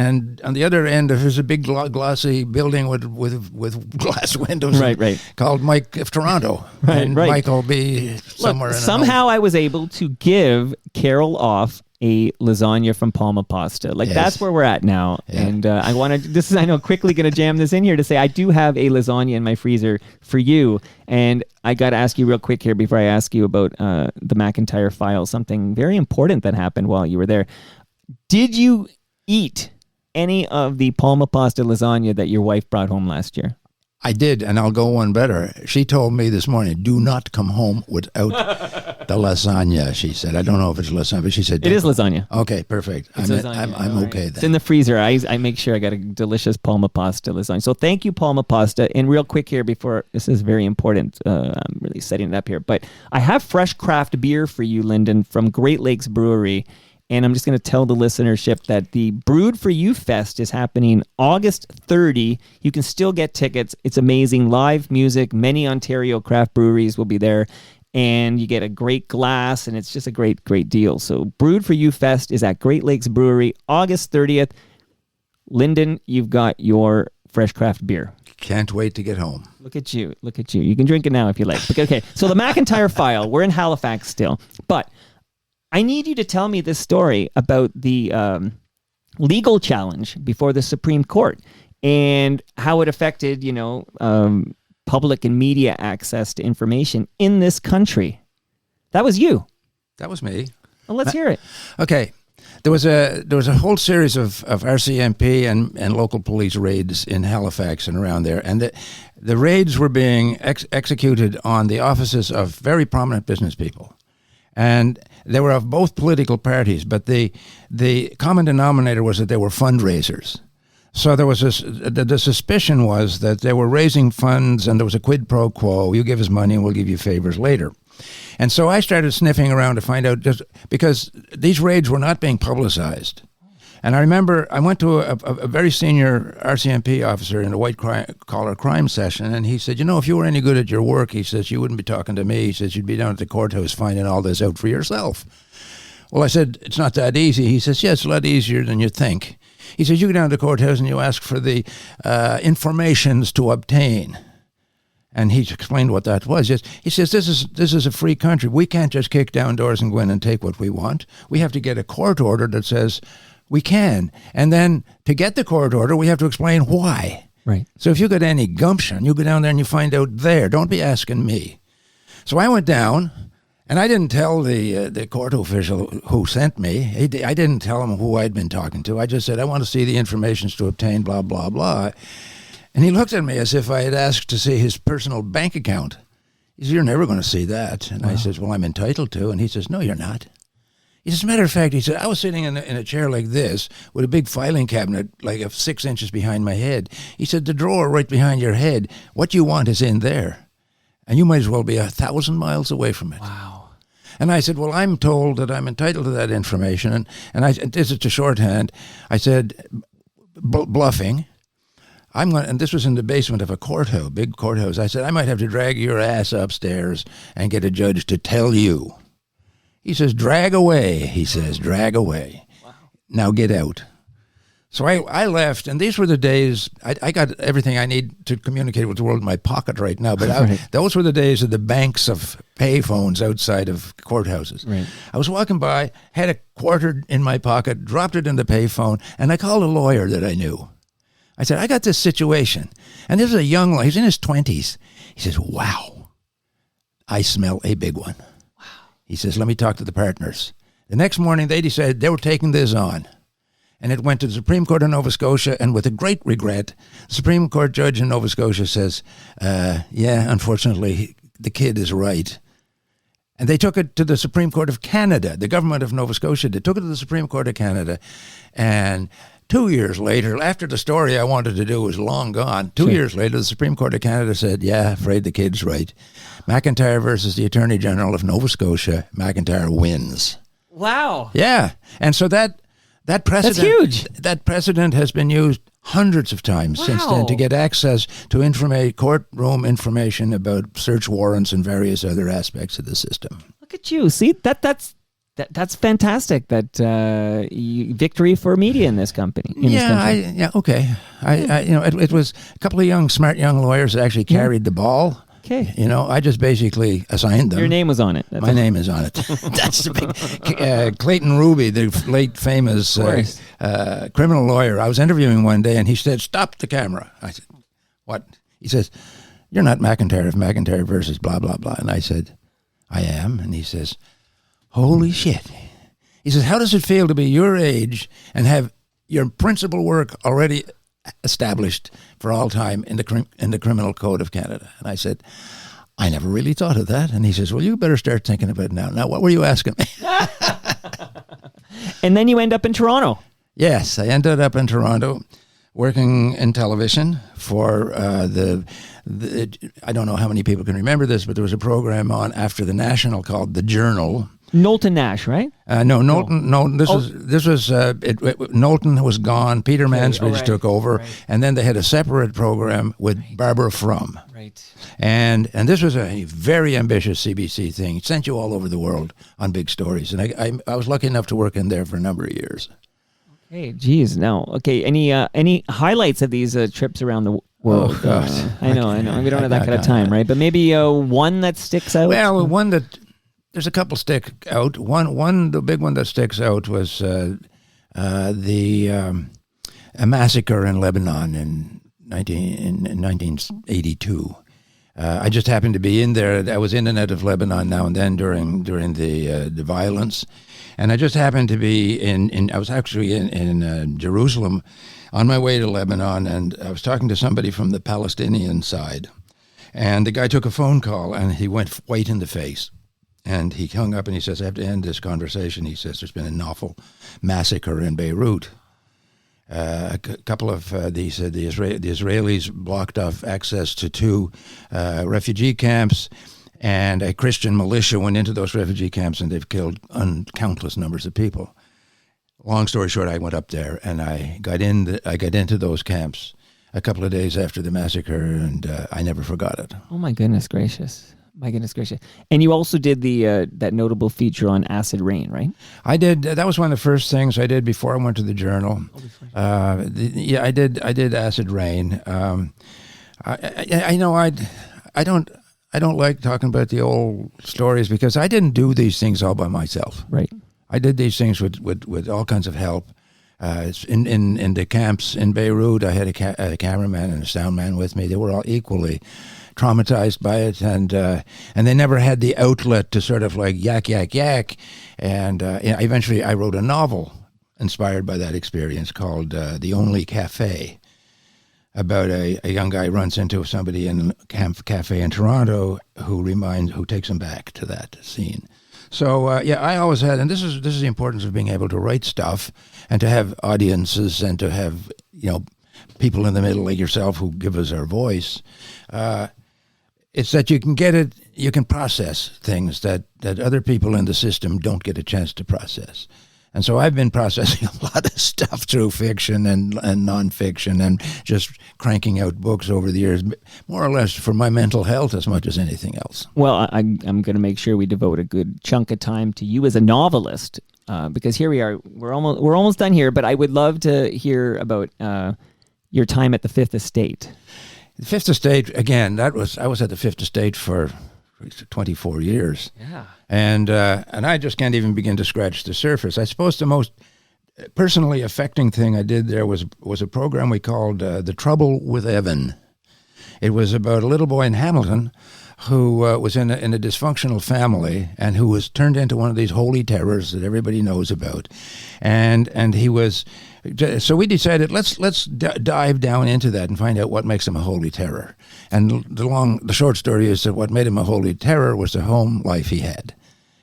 on the other end, there's a big glossy building with glass windows, right, called Mike of Toronto, and Mike will be somewhere. Somehow I was able to give Carol off a lasagna from Palma Pasta. That's where we're at now. Yeah. And I want to. I know quickly going to jam this in here to say I do have a lasagna in my freezer for you. And I got to ask you real quick here before I ask you about the MacIntyre file. Something very important that happened while you were there. Did you eat any of the Palma Pasta lasagna that your wife brought home last year? I did, and I'll go one better. She told me this morning, do not come home without the lasagna, she said. I don't know if it's lasagna, but she said... It is lasagna. Okay, perfect. I'm okay then. It's in the freezer. I make sure I got a delicious Palma Pasta lasagna. So thank you, Palma Pasta. And real quick here before... This is very important. I'm really setting it up here. But I have fresh craft beer for you, Linden, from Great Lakes Brewery. And I'm just going to tell the listenership that the Brewed for You Fest is happening August 30. You can still get tickets. It's amazing. Live music. Many Ontario craft breweries will be there. And you get a great glass, and it's just a great, great deal. So Brewed for You Fest is at Great Lakes Brewery, August 30th. Linden, you've got your fresh craft beer. Can't wait to get home. Look at you. Look at you. You can drink it now if you like. Okay, so the MacIntyre file. We're in Halifax still. But I need you to tell me this story about the legal challenge before the Supreme Court and how it affected, public and media access to information in this country. That was you. That was me. Well, let's hear it. Okay. There was a whole series of RCMP and local police raids in Halifax and around there, and the raids were being executed on the offices of very prominent business people. And they were of both political parties, but the common denominator was that they were fundraisers. So there was the suspicion was that they were raising funds and there was a quid pro quo. You give us money and we'll give you favors later. And so I started sniffing around to find out, just because these raids were not being publicized. And I remember I went to a very senior RCMP officer in a white-collar crime session, and he said, if you were any good at your work, he says, you wouldn't be talking to me. He says, you'd be down at the courthouse finding all this out for yourself. Well, I said, it's not that easy. He says, yeah, it's a lot easier than you think. He says, you go down to the courthouse and you ask for the informations to obtain. And he explained what that was. He says, this is a free country. We can't just kick down doors and go in and take what we want. We have to get a court order that says we can. And then to get the court order, we have to explain why. Right. So if you got any gumption, you go down there and you find out there. Don't be asking me. So I went down, and I didn't tell the court official who sent me. I didn't tell him who I'd been talking to. I just said, I want to see the information to obtain, blah, blah, blah. And he looked at me as if I had asked to see his personal bank account. He said, you're never going to see that. And wow. I said, well, I'm entitled to. And he says, no, you're not. He says, as a matter of fact, he said, I was sitting in a chair like this with a big filing cabinet like 6 inches behind my head. He said, the drawer right behind your head, what you want is in there. And you might as well be 1,000 miles away from it. Wow. And I said, well, I'm told that I'm entitled to that information. And this is to shorthand. I said, bluffing. And this was in the basement of a courthouse, big courthouse. I said, I might have to drag your ass upstairs and get a judge to tell you. He says, drag away. He says, drag away. Wow. Now get out. So I left, and these were the days, I got everything I need to communicate with the world in my pocket right now, but right. Those were the days of the banks of payphones outside of courthouses. Right. I was walking by, had a quarter in my pocket, dropped it in the payphone, and I called a lawyer that I knew. I said, I got this situation. And this is a young lawyer. He's in his 20s. He says, wow, I smell a big one. Wow. He says, let me talk to the partners. The next morning, they decided they were taking this on. And it went to the Supreme Court of Nova Scotia, and with a great regret, the Supreme Court judge in Nova Scotia says, yeah, unfortunately, the kid is right. And they took it to the Supreme Court of Canada. The government of Nova Scotia took it to the Supreme Court of Canada, and 2 years later, after the story I wanted to do was long gone, 2 years later, the Supreme Court of Canada said, yeah, afraid the kid's right. MacIntyre versus the Attorney General of Nova Scotia, MacIntyre wins. Wow. Yeah. And so that precedent, That's huge. That precedent has been used hundreds of times since then to get access to courtroom information about search warrants and various other aspects of the system. Look at you. See, that's fantastic. That victory for media in this company. Okay. It was a couple of smart young lawyers that actually carried the ball. Okay. I just basically assigned them. Your name was on it. My name is on it. That's the big Clayton Ruby, the late famous criminal lawyer. I was interviewing one day, and he said, "Stop the camera." I said, "What?" He says, "You're not MacIntyre of MacIntyre versus blah blah blah." And I said, "I am." And he says, "Holy shit!" He says, "How does it feel to be your age and have your principal work already established for all time in the Criminal Code of Canada?" And I said, "I never really thought of that." And he says, "Well, you better start thinking about it now." Now, what were you asking me? And then you end up in Toronto. Yes, I ended up in Toronto working in television for I don't know how many people can remember this, but there was a program on after the National called The Journal. Knowlton Nash, right? No, Knowlton. No, this was Knowlton was gone. Peter Mansbridge took over, and then they had a separate program with Barbara Frum. Right. And this was a very ambitious CBC thing. It sent you all over the world on big stories, and I was lucky enough to work in there for a number of years. Hey, geez, no. Okay, any highlights of these trips around the world? Oh God, I know. We don't have that kind of time, right? But maybe one that sticks out. Well, one that. There's a couple stick out. The big one that sticks out was a massacre in Lebanon in 1982. I just happened to be in there. I was in and out of Lebanon now and then during the violence, and I just happened to be I was actually in Jerusalem on my way to Lebanon, and I was talking to somebody from the Palestinian side, and the guy took a phone call, and he went white in the face. And he hung up and he says, "I have to end this conversation." He says, "There's been an awful massacre in Beirut. A couple of the Israelis blocked off access to 2 refugee camps, and a Christian militia went into those refugee camps, and they've killed countless numbers of people." Long story short, I went up there and I got into those camps a couple of days after the massacre, and I never forgot it. Oh my goodness gracious. My goodness gracious. And you also did that notable feature on acid rain, right? I did. That was one of the first things I did before I went to the Journal. I did acid rain. I don't like talking about the old stories because I didn't do these things all by myself. Right. I did these things with all kinds of help. In the camps in Beirut, I had a cameraman and a sound man with me. They were all equally traumatized by it, and they never had the outlet to sort of like yak. And eventually I wrote a novel inspired by that experience called The Only Cafe, about a young guy runs into somebody in a cafe in Toronto who takes him back to that scene. So I always had, and this is the importance of being able to write stuff and to have audiences and to have people in the middle like yourself who give us our voice. It's that you can you can process things that other people in the system don't get a chance to process. And so I've been processing a lot of stuff through fiction and nonfiction and just cranking out books over the years, more or less for my mental health as much as anything else. Well, I'm going to make sure we devote a good chunk of time to you as a novelist, because here we are. We're almost done here, but I would love to hear about your time at the Fifth Estate. The Fifth Estate, again, I was at the Fifth Estate for 24 years. Yeah. And I just can't even begin to scratch the surface. I suppose the most personally affecting thing I did there was a program we called The Trouble with Evan. It was about a little boy in Hamilton who was in a dysfunctional family and who was turned into one of these holy terrors that everybody knows about. And he was... So we decided let's dive down into that and find out what makes him a holy terror. And the short story is that what made him a holy terror was the home life he had.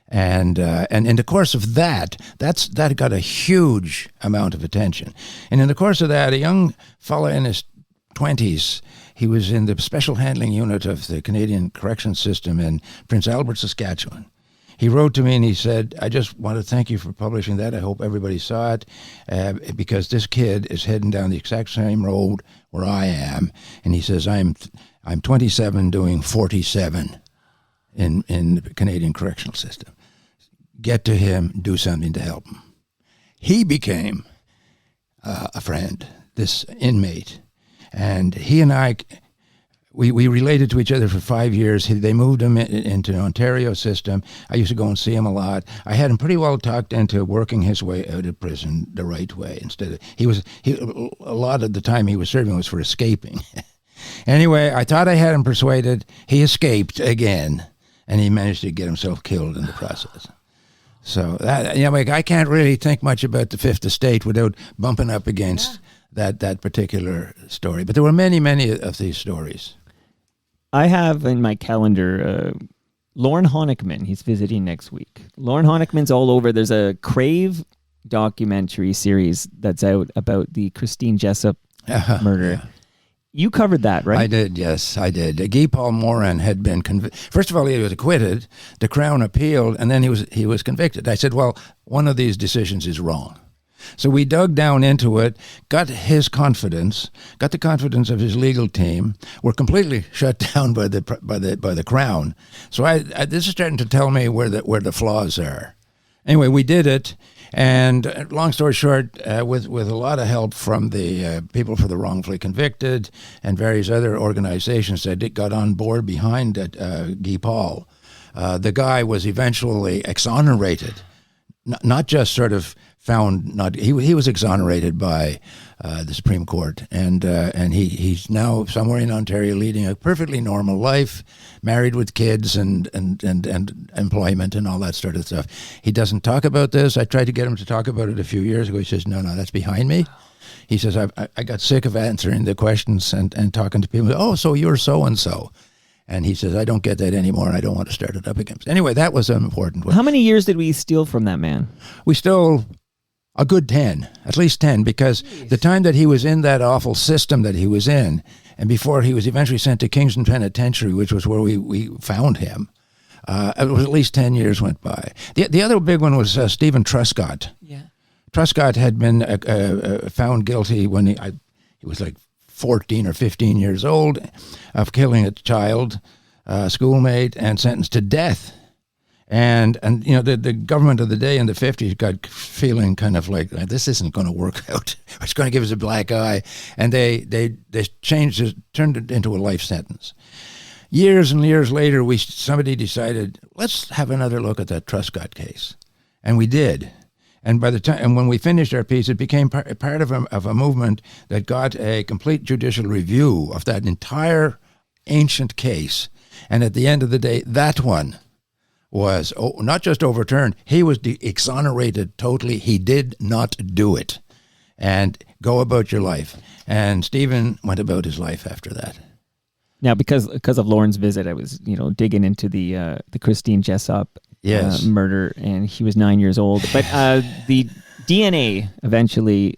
And in the course of that got a huge amount of attention. And in the course of that, a young fella in his 20s, he was in the special handling unit of the Canadian Correction System in Prince Albert, Saskatchewan. He wrote to me and he said, I just want to thank you for publishing that. I hope everybody saw it because this kid is heading down the exact same road where I am. And he says, I'm 27 doing 47 in the Canadian Correctional System. Get to him, do something to help him. He became a friend, this inmate. And he and I, we related to each other for 5 years. They moved him into the Ontario system. I used to go and see him a lot. I had him pretty well talked into working his way out of prison the right way. Instead of a lot of the time he was serving was for escaping. Anyway, I thought I had him persuaded. He escaped again, and he managed to get himself killed in the process. So that, I can't really think much about the Fifth Estate without bumping up against that particular story. But there were many, many of these stories. I have in my calendar Lorne Honickman. He's visiting next week. Lorne Honickman's all over. There's a Crave documentary series that's out about the Christine Jessup murder. Yeah. You covered that, right? I did, yes, I did. Guy Paul Morin had been convicted. First of all, he was acquitted. The Crown appealed, and then he was convicted. I said, well, one of these decisions is wrong. So we dug down into it, got his confidence, got the confidence of his legal team. We're completely shut down by the Crown. So this is starting to tell me where the flaws are. Anyway, we did it. And long story short, with a lot of help from the people for the wrongfully convicted and various other organizations that got on board behind Guy Paul, the guy was eventually exonerated, not just sort of found not. He was exonerated by the Supreme Court, and he's now somewhere in Ontario leading a perfectly normal life, married with kids and employment and all that sort of stuff. He doesn't talk about this. I tried to get him to talk about it a few years ago. He says, no, that's behind me. He says, I got sick of answering the questions and talking to people. Oh, so you're so-and-so. And he says, I don't get that anymore. I don't want to start it up again. Anyway, that was an important one. How many years did we steal from that man? We stole a good 10, at least 10, because the time that he was in that awful system that he was in, and before he was eventually sent to Kingston Penitentiary, which was where we found him, it was at least 10 years went by. The other big one was Stephen Truscott. Yeah. Truscott had been found guilty when he was like 14 or 15 years old of killing a child, schoolmate, and sentenced to death. And the government of the day in the 50s got feeling kind of like, this isn't going to work out. It's going to give us a black eye. And they changed it, turned it into a life sentence. Years and years later, somebody decided, let's have another look at that Truscott case. And we did. And when we finished our piece, it became part of a movement that got a complete judicial review of that entire ancient case. And at the end of the day, that one was not just overturned, he was exonerated totally. He did not do it. And go about your life. And Stephen went about his life after that. Now, because of Lauren's visit, I was digging into the Christine Jessup murder, and he was 9 years old. But the DNA eventually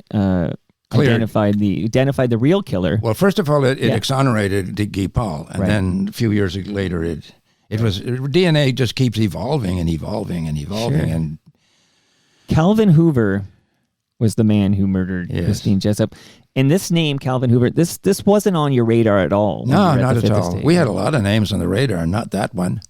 identified the real killer. Well, first of all, it exonerated Guy Paul, and then a few years later, it was DNA just keeps evolving and evolving and evolving. Sure. And Calvin Hoover was the man who murdered Christine Jessup. And this name, Calvin Hoover, this wasn't on your radar at all. No, not at all. We had a lot of names on the radar, not that one.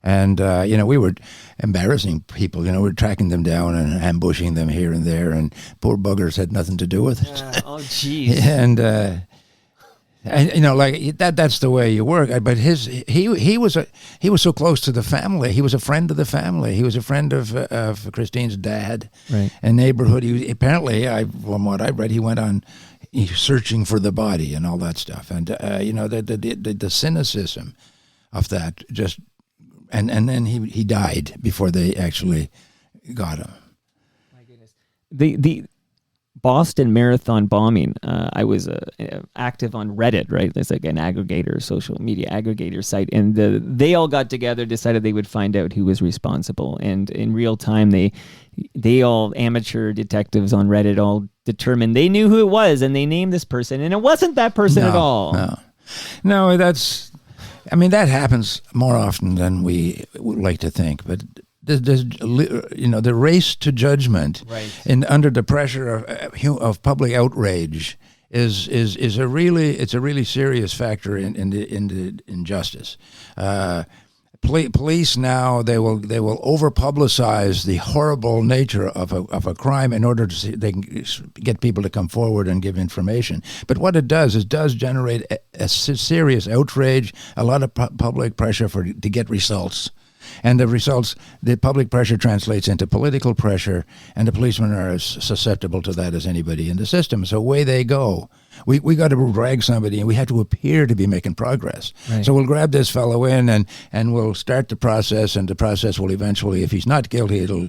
And, we were embarrassing people. We were tracking them down and ambushing them here and there, and poor buggers had nothing to do with it. Oh, jeez. And that's the way you work. But he was so close to the family. He was a friend of the family. He was a friend of Christine's dad, right? And neighborhood. He apparently, from what I read, he went on searching for the body and all that stuff. And the cynicism of that just, and then he died before they actually got him. My goodness. The Boston Marathon bombing, I was active on Reddit, right? There's like an aggregator, social media aggregator site, and they all got together, decided they would find out who was responsible, and in real time, they all, amateur detectives on Reddit, all determined they knew who it was, and they named this person, and it wasn't that person at all. No, that happens more often than we would like to think, but the race to judgment, right, and under the pressure of public outrage is a really serious factor in the injustice. Police now they will over publicize the horrible nature of a crime in order to they can get people to come forward and give information. But what it does generate a serious outrage, a lot of public pressure to get results. And the public pressure translates into political pressure, and the policemen are as susceptible to that as anybody in the system. So away they go. We got to drag somebody, and we have to appear to be making progress. Right. So we'll grab this fellow in, and we'll start the process, and the process will eventually, if he's not guilty, it'll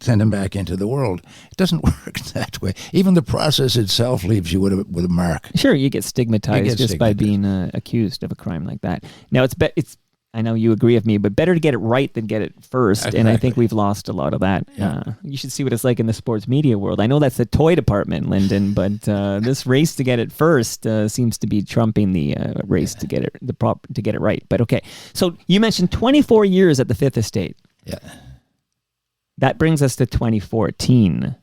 send him back into the world. It doesn't work that way. Even the process itself leaves you with a mark. Sure, you get stigmatized by being accused of a crime like that. Now it's I know you agree with me, but better to get it right than get it first. Exactly. And I think we've lost a lot of that. Yeah. You should see what it's like in the sports media world. I know that's the toy department, Linden, but this race to get it first seems to be trumping the race to get it right. But okay, so you mentioned 24 years at the Fifth Estate. Yeah. That brings us to 2014.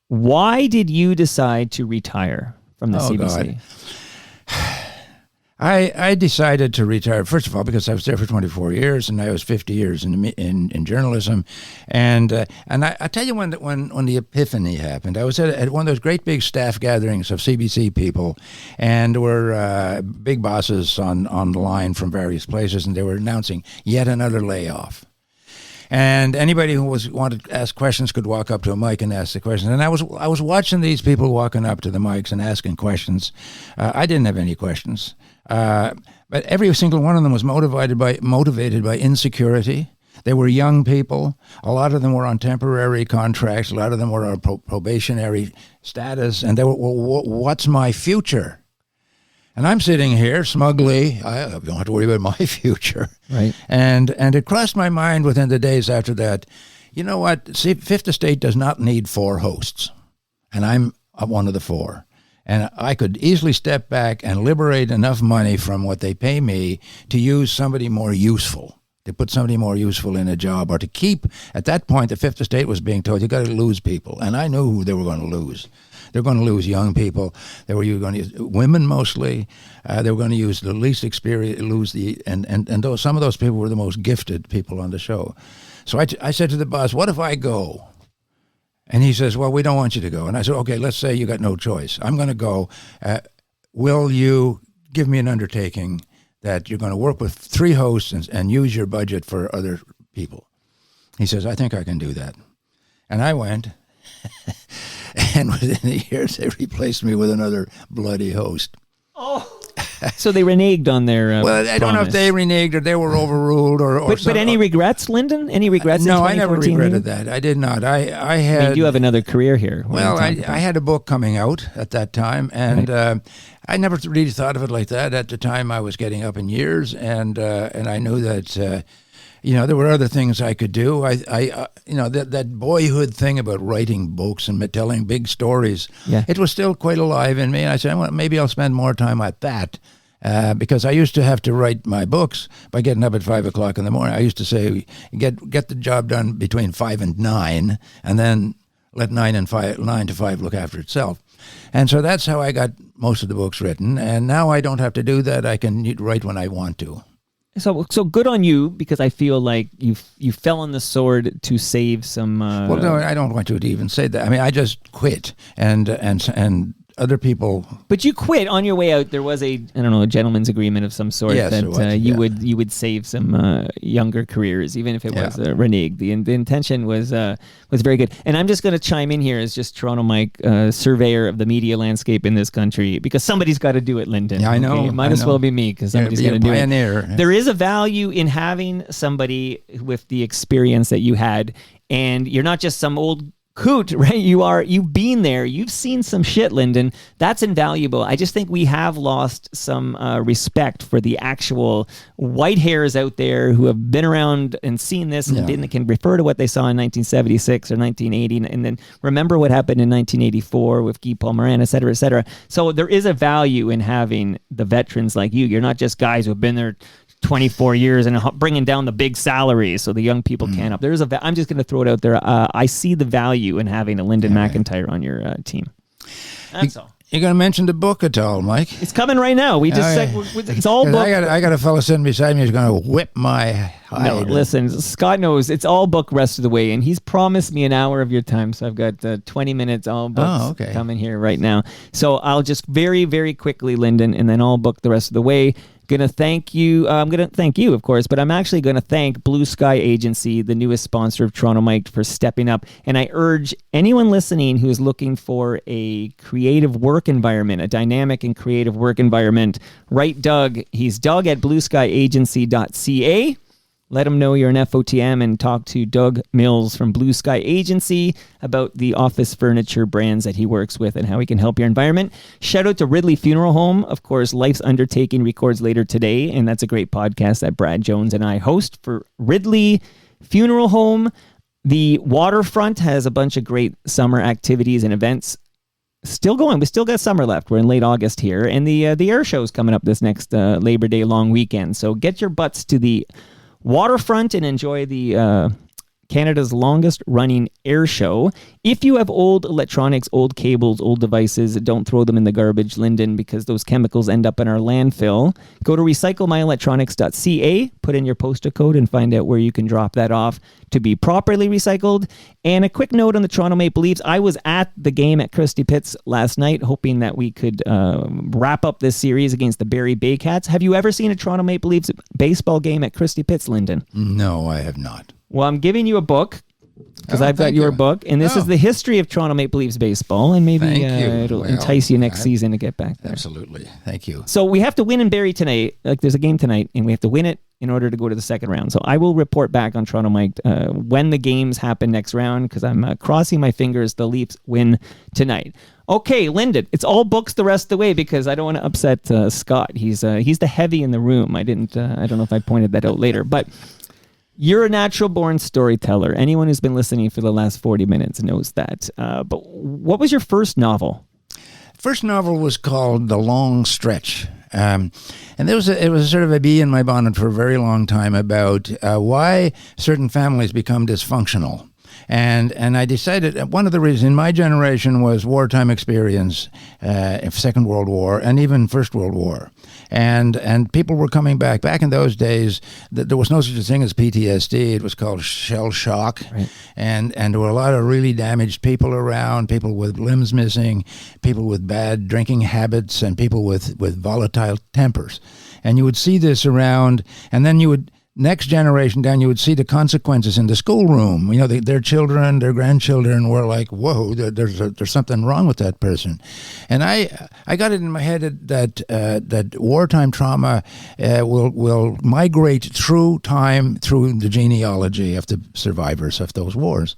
Why did you decide to retire from the CBC? God. I decided to retire, first of all, because I was there for 24 years, and I was 50 years in journalism. And I tell you when the epiphany happened, I was at one of those great big staff gatherings of CBC people, and there were big bosses on the line from various places, and they were announcing yet another layoff. And anybody who wanted to ask questions could walk up to a mic and ask the question. And I was watching these people walking up to the mics and asking questions. I didn't have any questions. But every single one of them was motivated by insecurity. They were young people. A lot of them were on temporary contracts. A lot of them were on probationary status. And they were, well, what's my future? And I'm sitting here smugly. I don't have to worry about my future. Right. And it crossed my mind within the days after that, you know what? See, Fifth Estate does not need 4 hosts. And I'm one of the 4. And I could easily step back and liberate enough money from what they pay me to use somebody more useful, to put somebody more useful in a job, or to keep, at that point, the Fifth Estate was being told, you got to lose people. And I knew who they were going to lose. They're going to lose young people. They were going to use women mostly. They were going to use the least experience, and some of those people were the most gifted people on the show. So I said to the boss, what if I go? And he says, well, we don't want you to go. And I said, okay, let's say you got no choice. I'm going to go. Will you give me an undertaking that you're going to work with 3 hosts and use your budget for other people? He says, I think I can do that. And I went. And within a year, they replaced me with another bloody host. Oh, so they reneged on their well, I don't know if they reneged or they were overruled or but any regrets, Lyndon? Any regrets? No, in I never regretted that. I did not. I had. I mean, you have another career here. Well, I had a book coming out at that time, and I never really thought of it like that. At the time, I was getting up in years, and I knew that. There were other things I could do. That boyhood thing about writing books and telling big stories, it was still quite alive in me. And I said, well, maybe I'll spend more time at that. Because I used to have to write my books by getting up at 5 o'clock in the morning. I used to say, get the job done between 5 and 9, and then let 9 to 5 look after itself. And so that's how I got most of the books written. And now I don't have to do that. I can write when I want to. So good on you, because I feel like you fell on the sword to save some. Well, no, I don't want you to even say that. I mean, I just quit, and other people. But you quit on your way out. There was a gentleman's agreement of some sort that you would save some younger careers, even if it was reneged. The intention was very good. And I'm just going to chime in here as just Toronto Mike, surveyor of the media landscape in this country, because somebody's got to do it, Lyndon. Yeah, I know. Okay? It might as well be me, because somebody's going to do it. There is a value in having somebody with the experience that you had, and you're not just some old Hoot, right? You've been there. You've seen some shit, Linden. That's invaluable. I just think we have lost some respect for the actual white hairs out there who have been around and seen this and can refer to what they saw in 1976 or 1980 and then remember what happened in 1984 with Guy Palmerin, et cetera, et cetera. So there is a value in having the veterans like you. You're not just guys who have been there 24 years and bringing down the big salaries so the young people can't up. I'm just going to throw it out there. I see the value in having a Linden MacIntyre on your team. That's all. You going to mention the book at all, Mike? It's coming right now. We just said it's all book. I got a fellow sitting beside me who's going to whip my hide. No, listen, Scott knows it's all book rest of the way, and he's promised me an hour of your time, so I've got 20 minutes all books coming here right now. So I'll just very, very quickly, Linden, and then I'll book the rest of the way. I'm going to thank you, of course, but I'm actually going to thank Blue Sky Agency, the newest sponsor of Toronto Mike, for stepping up. And I urge anyone listening who is looking for a creative work environment, a dynamic and creative work environment, write Doug. He's Doug at blueskyagency.ca. Let him know you're an FOTM and talk to Doug Mills from Blue Sky Agency about the office furniture brands that he works with and how he can help your environment. Shout out to Ridley Funeral Home. Of course, Life's Undertaking records later today, and that's a great podcast that Brad Jones and I host for Ridley Funeral Home. The waterfront has a bunch of great summer activities and events still going. We still got summer left. We're in late August here, and the air show is coming up this next Labor Day long weekend. So get your butts to the waterfront and enjoy the Canada's longest running air show. If you have old electronics, old cables, old devices, don't throw them in the garbage, Linden, because those chemicals end up in our landfill. Go to recyclemyelectronics.ca, put in your postal code and find out where you can drop that off to be properly recycled. And a quick note on the Toronto Maple Leafs. I was at the game at Christie Pitts last night, hoping that we could wrap up this series against the Barrie Baycats. Have you ever seen a Toronto Maple Leafs baseball game at Christie Pitts, Linden? No, I have not. Well, I'm giving you a book because I've got your book, and this is the history of Toronto Maple Leafs baseball, and maybe it'll entice you next season to get back there. Absolutely. Thank you. So we have to win in Barrie tonight. Like, there's a game tonight, and we have to win it in order to go to the second round. So I will report back on Toronto Mike when the games happen next round, because I'm crossing my fingers the Leafs win tonight. Okay, Linden, it's all books the rest of the way because I don't want to upset Scott. He's the heavy in the room. I don't know if I pointed that out later, but you're a natural-born storyteller. Anyone who's been listening for the last 40 minutes knows that. But what was your first novel? First novel was called The Long Stretch. And it was sort of a bee in my bonnet for a very long time about why certain families become dysfunctional. And I decided one of the reasons in my generation was wartime experience, Second World War, and even First World War. And people were coming back. Back in those days, there was no such a thing as PTSD. It was called shell shock. Right. And there were a lot of really damaged people around, people with limbs missing, people with bad drinking habits, and people with volatile tempers. And you would see this around, and then you would... Next generation down, you would see the consequences in the schoolroom. You know, their children, their grandchildren were like, "Whoa, there's something wrong with that person," and I got it in my head that wartime trauma will migrate through time, through the genealogy of the survivors of those wars.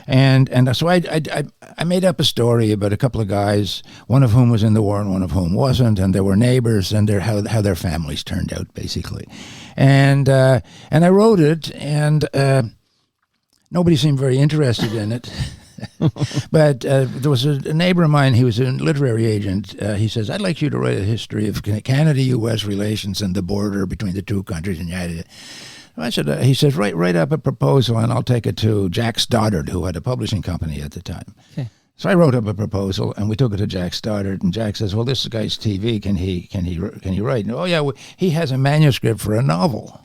And so I made up a story about a couple of guys, one of whom was in the war and one of whom wasn't, and they were neighbors, and how their families turned out, basically. And I wrote it, and nobody seemed very interested in it. But there was a neighbor of mine, he was a literary agent. He says, "I'd like you to write a history of Canada-U.S. relations and the border between the two countries." And I said, he says, write up a proposal and I'll take it to Jack Stoddard, who had a publishing company at the time. Okay. So I wrote up a proposal and we took it to Jack Stoddard, and Jack says, "Well, this guy's TV. Can he write?" And, "Oh yeah, he has a manuscript for a novel."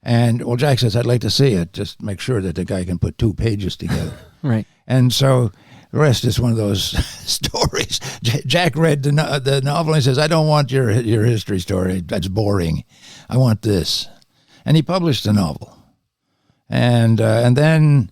And well, Jack says, "I'd like to see it. Just make sure that the guy can put 2 pages together." Right. And so the rest is one of those stories. Jack read the novel and he says, "I don't want your history story. That's boring. I want this." And he published the novel. And then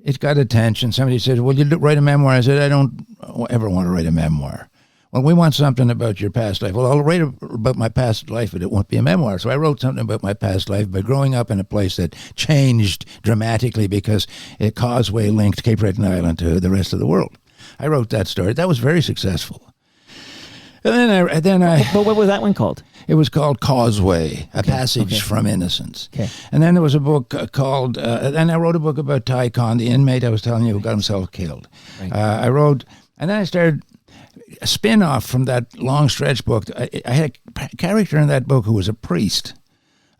it got attention. Somebody said, "Well, you write a memoir?" I said, "I don't ever want to write a memoir." well, we want something about your past life. Well, I'll write about my past life, but it won't be a memoir. So I wrote something about my past life by growing up in a place that changed dramatically because it causeway linked Cape Breton Island to the rest of the world. I wrote that story. That was very successful. And then I. But what was that one called? It was called Causeway, a passage from innocence. Okay. And then there was a book called, then I wrote a book about Ty Conn, the inmate I was telling you who got himself killed. Right. I wrote, and then I started a spin-off from that long stretch book. I had a character in that book who was a priest.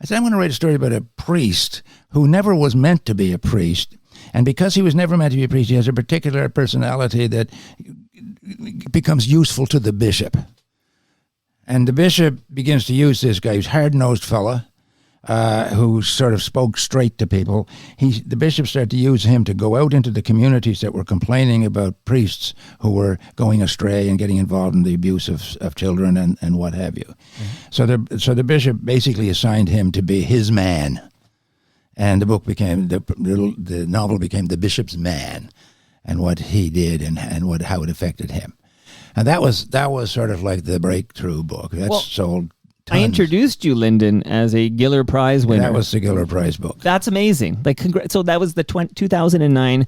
I said, I'm going to write a story about a priest who never was meant to be a priest. And because he was never meant to be a priest, he has a particular personality that becomes useful to the bishop. And the bishop begins to use this guy, who's a hard-nosed fella, who sort of spoke straight to people. The bishop started to use him to go out into the communities that were complaining about priests who were going astray and getting involved in the abuse of children and what have you. Mm-hmm. So the bishop basically assigned him to be his man. And the book became, the novel became The Bishop's Man, and what he did and how it affected him. And that was sort of like the breakthrough book. That's sold tons. I introduced you, Linden, as a Giller Prize winner. That was the Giller Prize book. That's amazing. Like, so that was the 2009.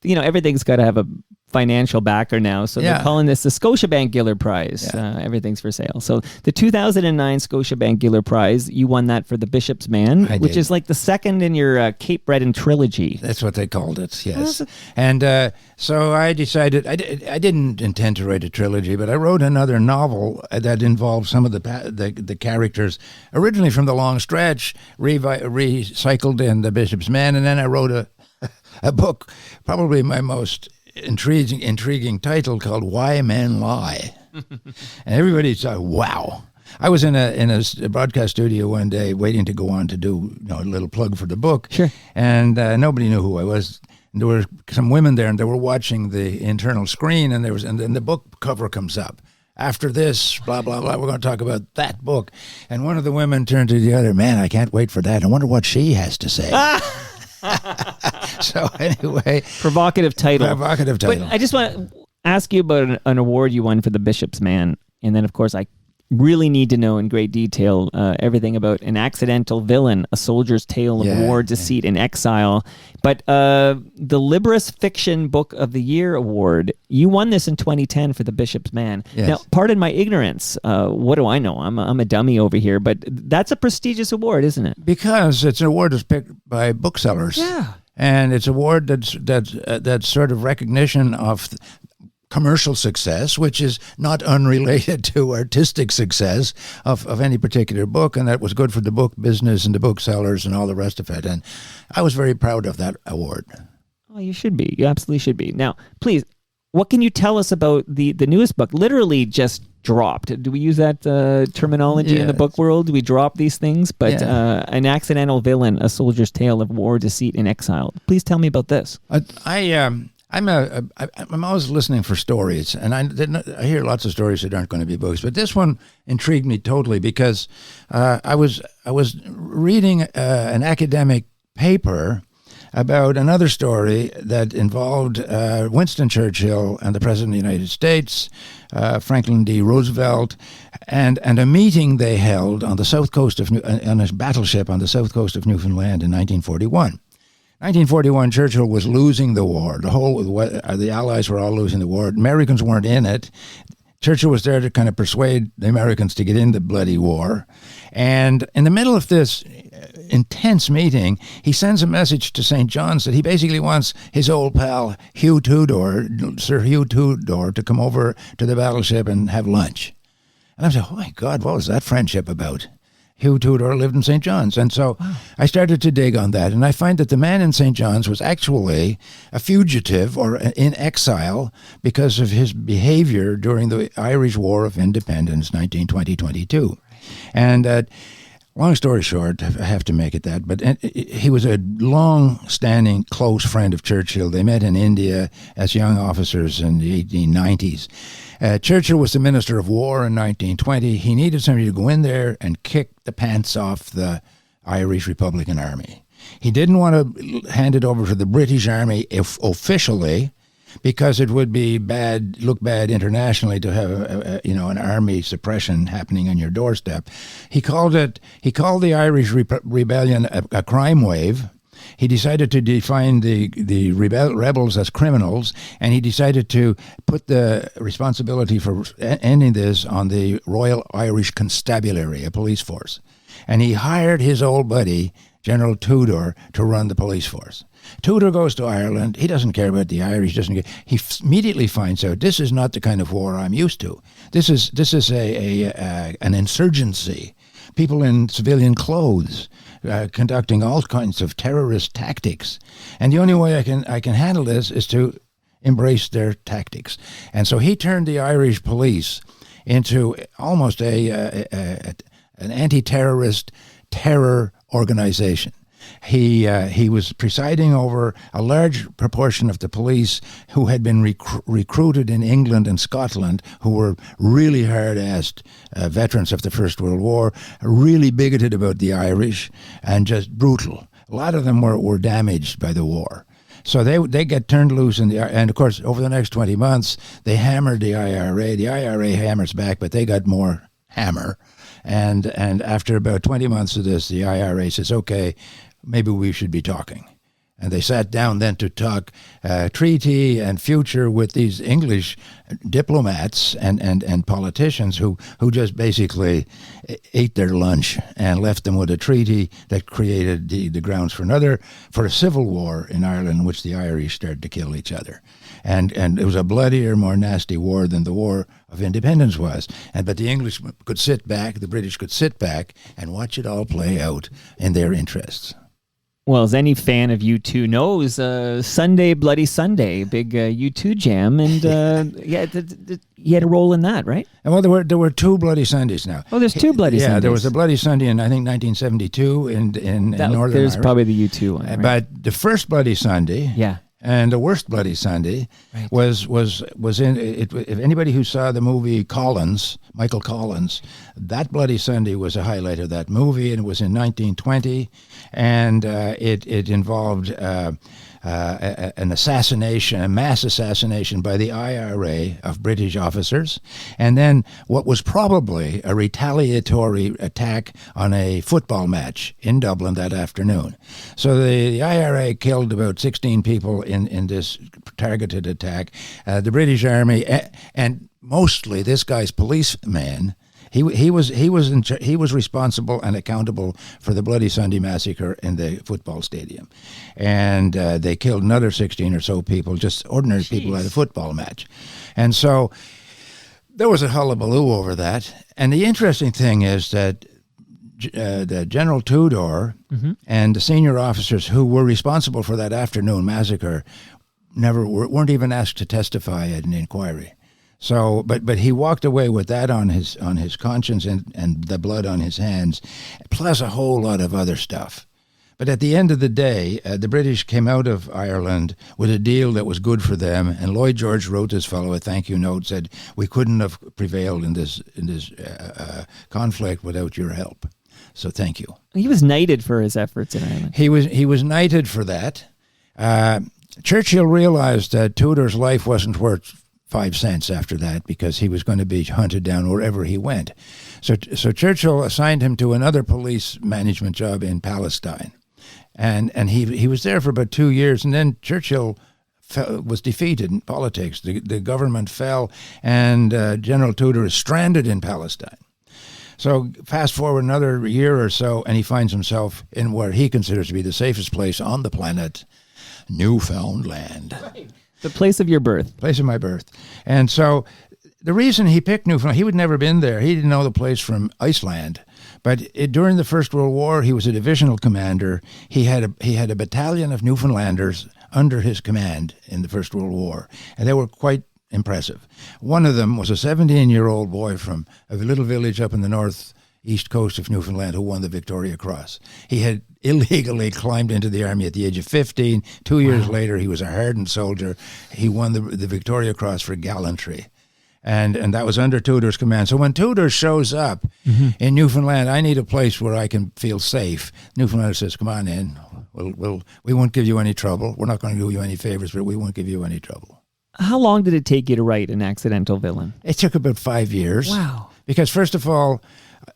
Everything's got to have a financial backer now, so they're calling this the Scotiabank Giller Prize. Everything's for sale. So the 2009 Scotiabank Giller Prize, you won that for The Bishop's Man, which is like the second in your Cape Breton trilogy. That's what they called it, yes. And so I decided, I didn't intend to write a trilogy, but I wrote another novel that involved some of the characters, originally from the long stretch, recycled in The Bishop's Man, and then I wrote a book, probably my most intriguing title, called Why Men Lie. And everybody said, wow. I was in a broadcast studio one day waiting to go on to do a little plug for the book. Sure. And nobody knew who I was. And there were some women there, and they were watching the internal screen, and then the book cover comes up. After this, blah, blah, blah, we're going to talk about that book. And one of the women turned to the other, man, I can't wait for that. I wonder what she has to say. So anyway. Provocative title. But I just want to ask you about an award you won for The Bishop's Man. And then, of course, I really need to know in great detail everything about An Accidental Villain, A Soldier's Tale of War, Deceit, and Exile. But the Libris Fiction Book of the Year Award, you won this in 2010 for The Bishop's Man. Yes. Now, pardon my ignorance. What do I know? I'm a dummy over here, but that's a prestigious award, isn't it? Because it's an award that's picked by booksellers. Yeah. And it's an award that's sort of recognition of commercial success, which is not unrelated to artistic success of any particular book, and that was good for the book business and the booksellers and all the rest of it. And I was very proud of that award. Oh, you should be. You absolutely should be. Now, please, what can you tell us about the newest book? Literally just dropped. Do we use that terminology in the book world? Do we drop these things? But An Accidental Villain, A Soldier's Tale of War, Deceit, and Exile. Please tell me about this. I'm always listening for stories, and I hear lots of stories that aren't going to be books. But this one intrigued me totally because I was reading an academic paper about another story that involved Winston Churchill and the President of the United States, Franklin D. Roosevelt, and a meeting they held on the south coast on a battleship on the south coast of Newfoundland in 1941. 1941, Churchill was losing the war. The Allies were all losing the war. Americans weren't in it. Churchill was there to kind of persuade the Americans to get in the bloody war. And in the middle of this intense meeting, he sends a message to St. John's that he basically wants his old pal Sir Hugh Tudor, to come over to the battleship and have lunch. And I said, oh my God, what was that friendship about? Hugh Tudor lived in St. John's. And so I started to dig on that. And I find that the man in St. John's was actually a fugitive or in exile because of his behavior during the Irish War of Independence, 1920-22. And long story short, I have to make it that, but he was a long-standing close friend of Churchill. They met in India as young officers in the 1890s. Churchill was the Minister of War in 1920. He needed somebody to go in there and kick the pants off the Irish Republican Army. He didn't want to hand it over to the British Army officially, because it would be look bad internationally to have an army suppression happening on your doorstep. He called the Irish rebellion a crime wave. He decided to define the rebels as criminals, and he decided to put the responsibility for ending this on the Royal Irish Constabulary, a police force. And he hired his old buddy, General Tudor, to run the police force. Tudor goes to Ireland. He doesn't care about the Irish. He immediately finds out this is not the kind of war I'm used to. This is an insurgency. People in civilian clothes conducting all kinds of terrorist tactics, and the only way I can handle this is to embrace their tactics. And so he turned the Irish police into almost an anti-terrorist terror organization. He was presiding over a large proportion of the police who had been recruited in England and Scotland, who were really hard-assed veterans of the First World War, really bigoted about the Irish, and just brutal. A lot of them were damaged by the war. So they get turned loose, and of course, over the next 20 months, they hammered the IRA. The IRA hammers back, but they got more hammer. And after about 20 months of this, the IRA says, okay, maybe we should be talking. And they sat down then to talk treaty and future with these English diplomats and politicians who just basically ate their lunch and left them with a treaty that created the grounds for a civil war in Ireland, in which the Irish started to kill each other. And it was a bloodier, more nasty war than the War of Independence was. But the English could sit back, the British could sit back and watch it all play out in their interests. Well, as any fan of U2 knows, Sunday, Bloody Sunday, big U2 jam, and you had a role in that, right? Well, there were two Bloody Sundays now. Oh, there's two Bloody Sundays. Yeah, there was a Bloody Sunday in, I think, 1972 in Northern There's Ireland. probably the U2 one, right? But the first Bloody Sunday... Yeah. And the worst Bloody Sunday was in it. If anybody who saw the movie Michael Collins, that Bloody Sunday was a highlight of that movie, and it was in 1920, and it involved an assassination, a mass assassination by the IRA of British officers, and then what was probably a retaliatory attack on a football match in Dublin that afternoon. So the IRA killed about 16 people in this targeted attack. The British Army and mostly this guy's policeman. He was responsible and accountable for the Bloody Sunday massacre in the football stadium, and they killed another 16 or so people, just ordinary people at a football match, and so there was a hullabaloo over that. And the interesting thing is that the General Tudor and the senior officers who were responsible for that afternoon massacre weren't even asked to testify at an inquiry. So, but he walked away with that on his conscience and the blood on his hands, plus a whole lot of other stuff. But at the end of the day, the British came out of Ireland with a deal that was good for them. And Lloyd George wrote this fellow a thank you note, said, "We couldn't have prevailed in this conflict without your help. So thank you." He was knighted for his efforts in Ireland. He was knighted for that. Churchill realized that Tudor's life wasn't worth 5 cents after that, because he was going to be hunted down wherever he went. So Churchill assigned him to another police management job in Palestine. And he was there for about 2 years, and then Churchill was defeated in politics. The government fell, and General Tudor is stranded in Palestine. So fast forward another year or so, and he finds himself in where he considers to be the safest place on the planet, Newfoundland. Right. The place of your birth. Place of my birth. And so the reason he picked Newfoundland, he had never been there. He didn't know the place from Iceland. But during the First World War, he was a divisional commander. He had a battalion of Newfoundlanders under his command in the First World War, and they were quite impressive. One of them was a 17-year-old boy from a little village up in the northeast coast of Newfoundland who won the Victoria Cross. He had illegally climbed into the army at the age of 15. 2 years later, he was a hardened soldier. He won the Victoria Cross for gallantry. And that was under Tudor's command. So when Tudor shows up in Newfoundland, I need a place where I can feel safe. Newfoundlander says, "Come on in. We won't give you any trouble. We're not going to do you any favors, but we won't give you any trouble." How long did it take you to write An Accidental Villain? It took about 5 years. Wow. Because first of all,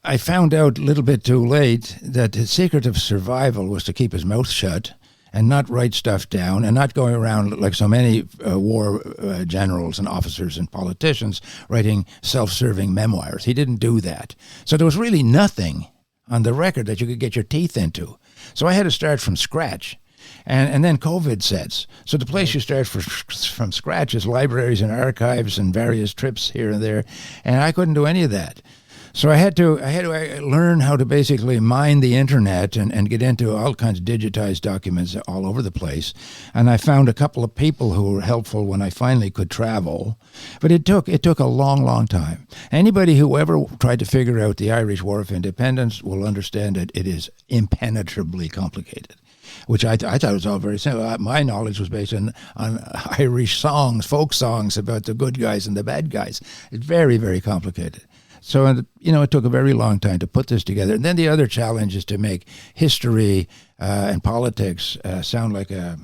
I found out a little bit too late that his secret of survival was to keep his mouth shut and not write stuff down and not going around like so many war generals and officers and politicians writing self-serving memoirs. He didn't do that. So there was really nothing on the record that you could get your teeth into. So I had to start from scratch. And then COVID sets. So the place you start from scratch is libraries and archives and various trips here and there. And I couldn't do any of that. So I had to learn how to basically mine the internet and get into all kinds of digitized documents all over the place. And I found a couple of people who were helpful when I finally could travel. But it took a long, long time. Anybody who ever tried to figure out the Irish War of Independence will understand that it is impenetrably complicated, which I thought was all very simple. My knowledge was based on Irish songs, folk songs about the good guys and the bad guys. It's very, very complicated. So, it took a very long time to put this together. And then the other challenge is to make history and politics sound like a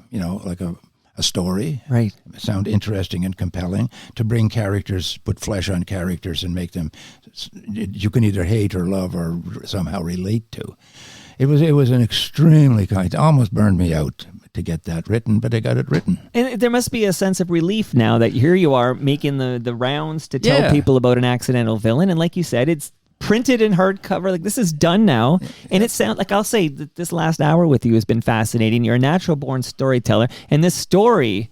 story. Right. Sound interesting and compelling. To bring characters, put flesh on characters and make them you can either hate or love or somehow relate to. It was an extremely it almost burned me out to get that written, but I got it written. And there must be a sense of relief now that here you are making the rounds to tell people about An Accidental Villain. And like you said, it's printed in hardcover. Like, this is done now. And it sounds like, I'll say that this last hour with you has been fascinating. You're a natural born storyteller. And this story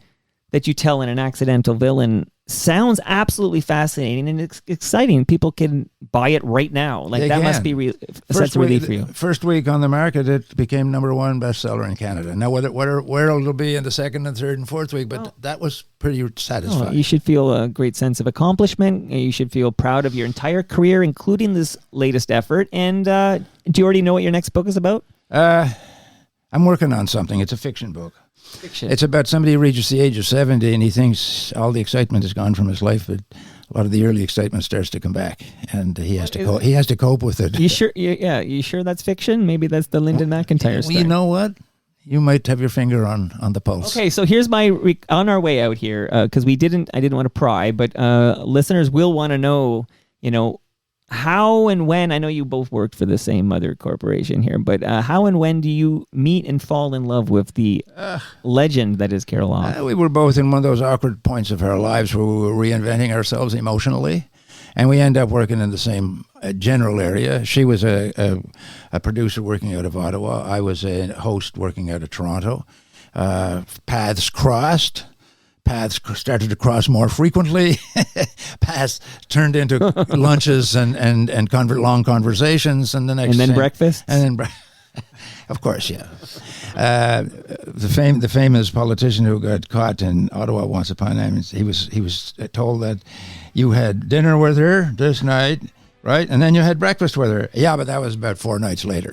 that you tell in An Accidental Villain sounds absolutely fascinating and it's exciting. People can buy it right now. Like, that must be a sense of relief for you. First week on the market, it became #1 bestseller in Canada. Now, where it'll be in the second and third and fourth week, but that was pretty satisfying. You should feel a great sense of accomplishment. You should feel proud of your entire career, including this latest effort. And do you already know what your next book is about? I'm working on something. It's a fiction book. Fiction. It's about somebody who reaches the age of 70 and he thinks all the excitement is gone from his life, but a lot of the early excitement starts to come back, and he has to cope with it. You sure? Yeah. You sure that's fiction? Maybe that's the Linden MacIntyre story. Well, you know what? You might have your finger on the pulse. Okay, so here's on our way out here, because I didn't want to pry, but listeners will want to know, how and when. I know you both worked for the same mother corporation here, but how and when do you meet and fall in love with the legend that is Carol Off? We were both in one of those awkward points of our lives where we were reinventing ourselves emotionally, and we end up working in the same general area. She was a producer working out of Ottawa. I was a host working out of Toronto. Paths crossed. Paths started to cross more frequently. Paths turned into lunches and long conversations, and the next and then breakfast, and then of course, yeah. The famous politician who got caught in Ottawa once upon a time, he was told that you had dinner with her this night, right, and then you had breakfast with her. Yeah, but that was about 4 nights later.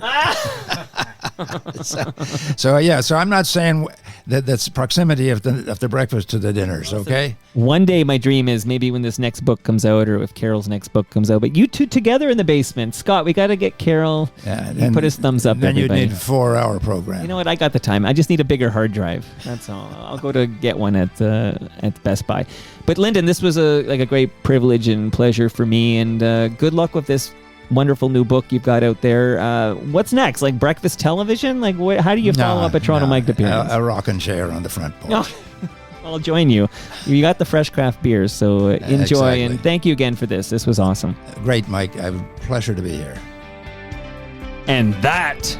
So I'm not saying that's proximity of the breakfast to the dinners, okay? One day my dream is maybe when this next book comes out, or if Carol's next book comes out, but you two together in the basement. Scott, we got to get Carol. Yeah, put his thumbs up. Then everybody. you'd need a 4-hour program. You know what? I got the time. I just need a bigger hard drive. That's all. I'll go to get one at Best Buy. But Linden, this was a great privilege and pleasure for me, and good luck with this wonderful new book you've got out there. What's next? Like breakfast television? Like how do you follow up a Toronto Mike appearance? A rocking chair on the front porch. I'll join you. You got the fresh craft beers, so enjoy. Exactly. And thank you again for this. This was awesome. Great, Mike. A pleasure to be here. And that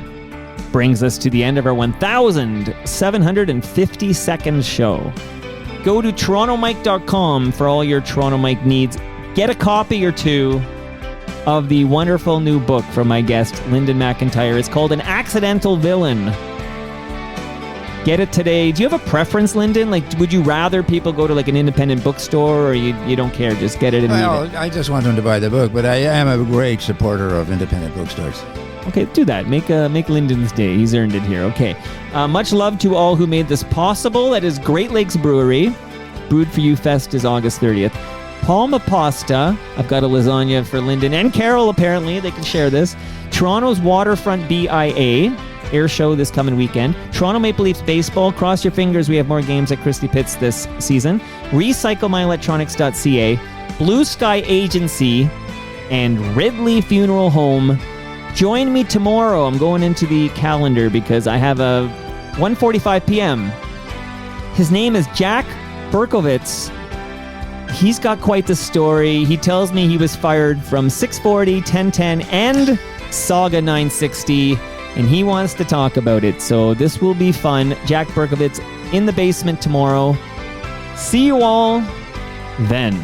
brings us to the end of our 1,752nd show. Go to torontomike.com for all your Toronto Mike needs. Get a copy or two of the wonderful new book from my guest, Linden MacIntyre. It's called An Accidental Villain. Get it today. Do you have a preference, Linden? Like, would you rather people go to like an independent bookstore, or you don't care? Just get it and read it? I just want them to buy the book, but I am a great supporter of independent bookstores. Okay, do that. Make Linden's day. He's earned it here. Okay. Much love to all who made this possible. That is Great Lakes Brewery. Brewed for You Fest is August 30th. Palma Pasta. I've got a lasagna for Linden and Carol, apparently. They can share this. Toronto's Waterfront BIA. air show this coming weekend. Toronto Maple Leafs baseball. Cross your fingers. We have more games at Christie Pitts this season. RecycleMyElectronics.ca. Blue Sky Agency and Ridley Funeral Home. Join me tomorrow. I'm going into the calendar because I have a 1:45 p.m. His name is Jack Berkowitz. He's got quite the story. He tells me he was fired from 640, 1010, and Saga 960, and he wants to talk about it. So this will be fun. Jack Berkowitz in the basement tomorrow. See you all then.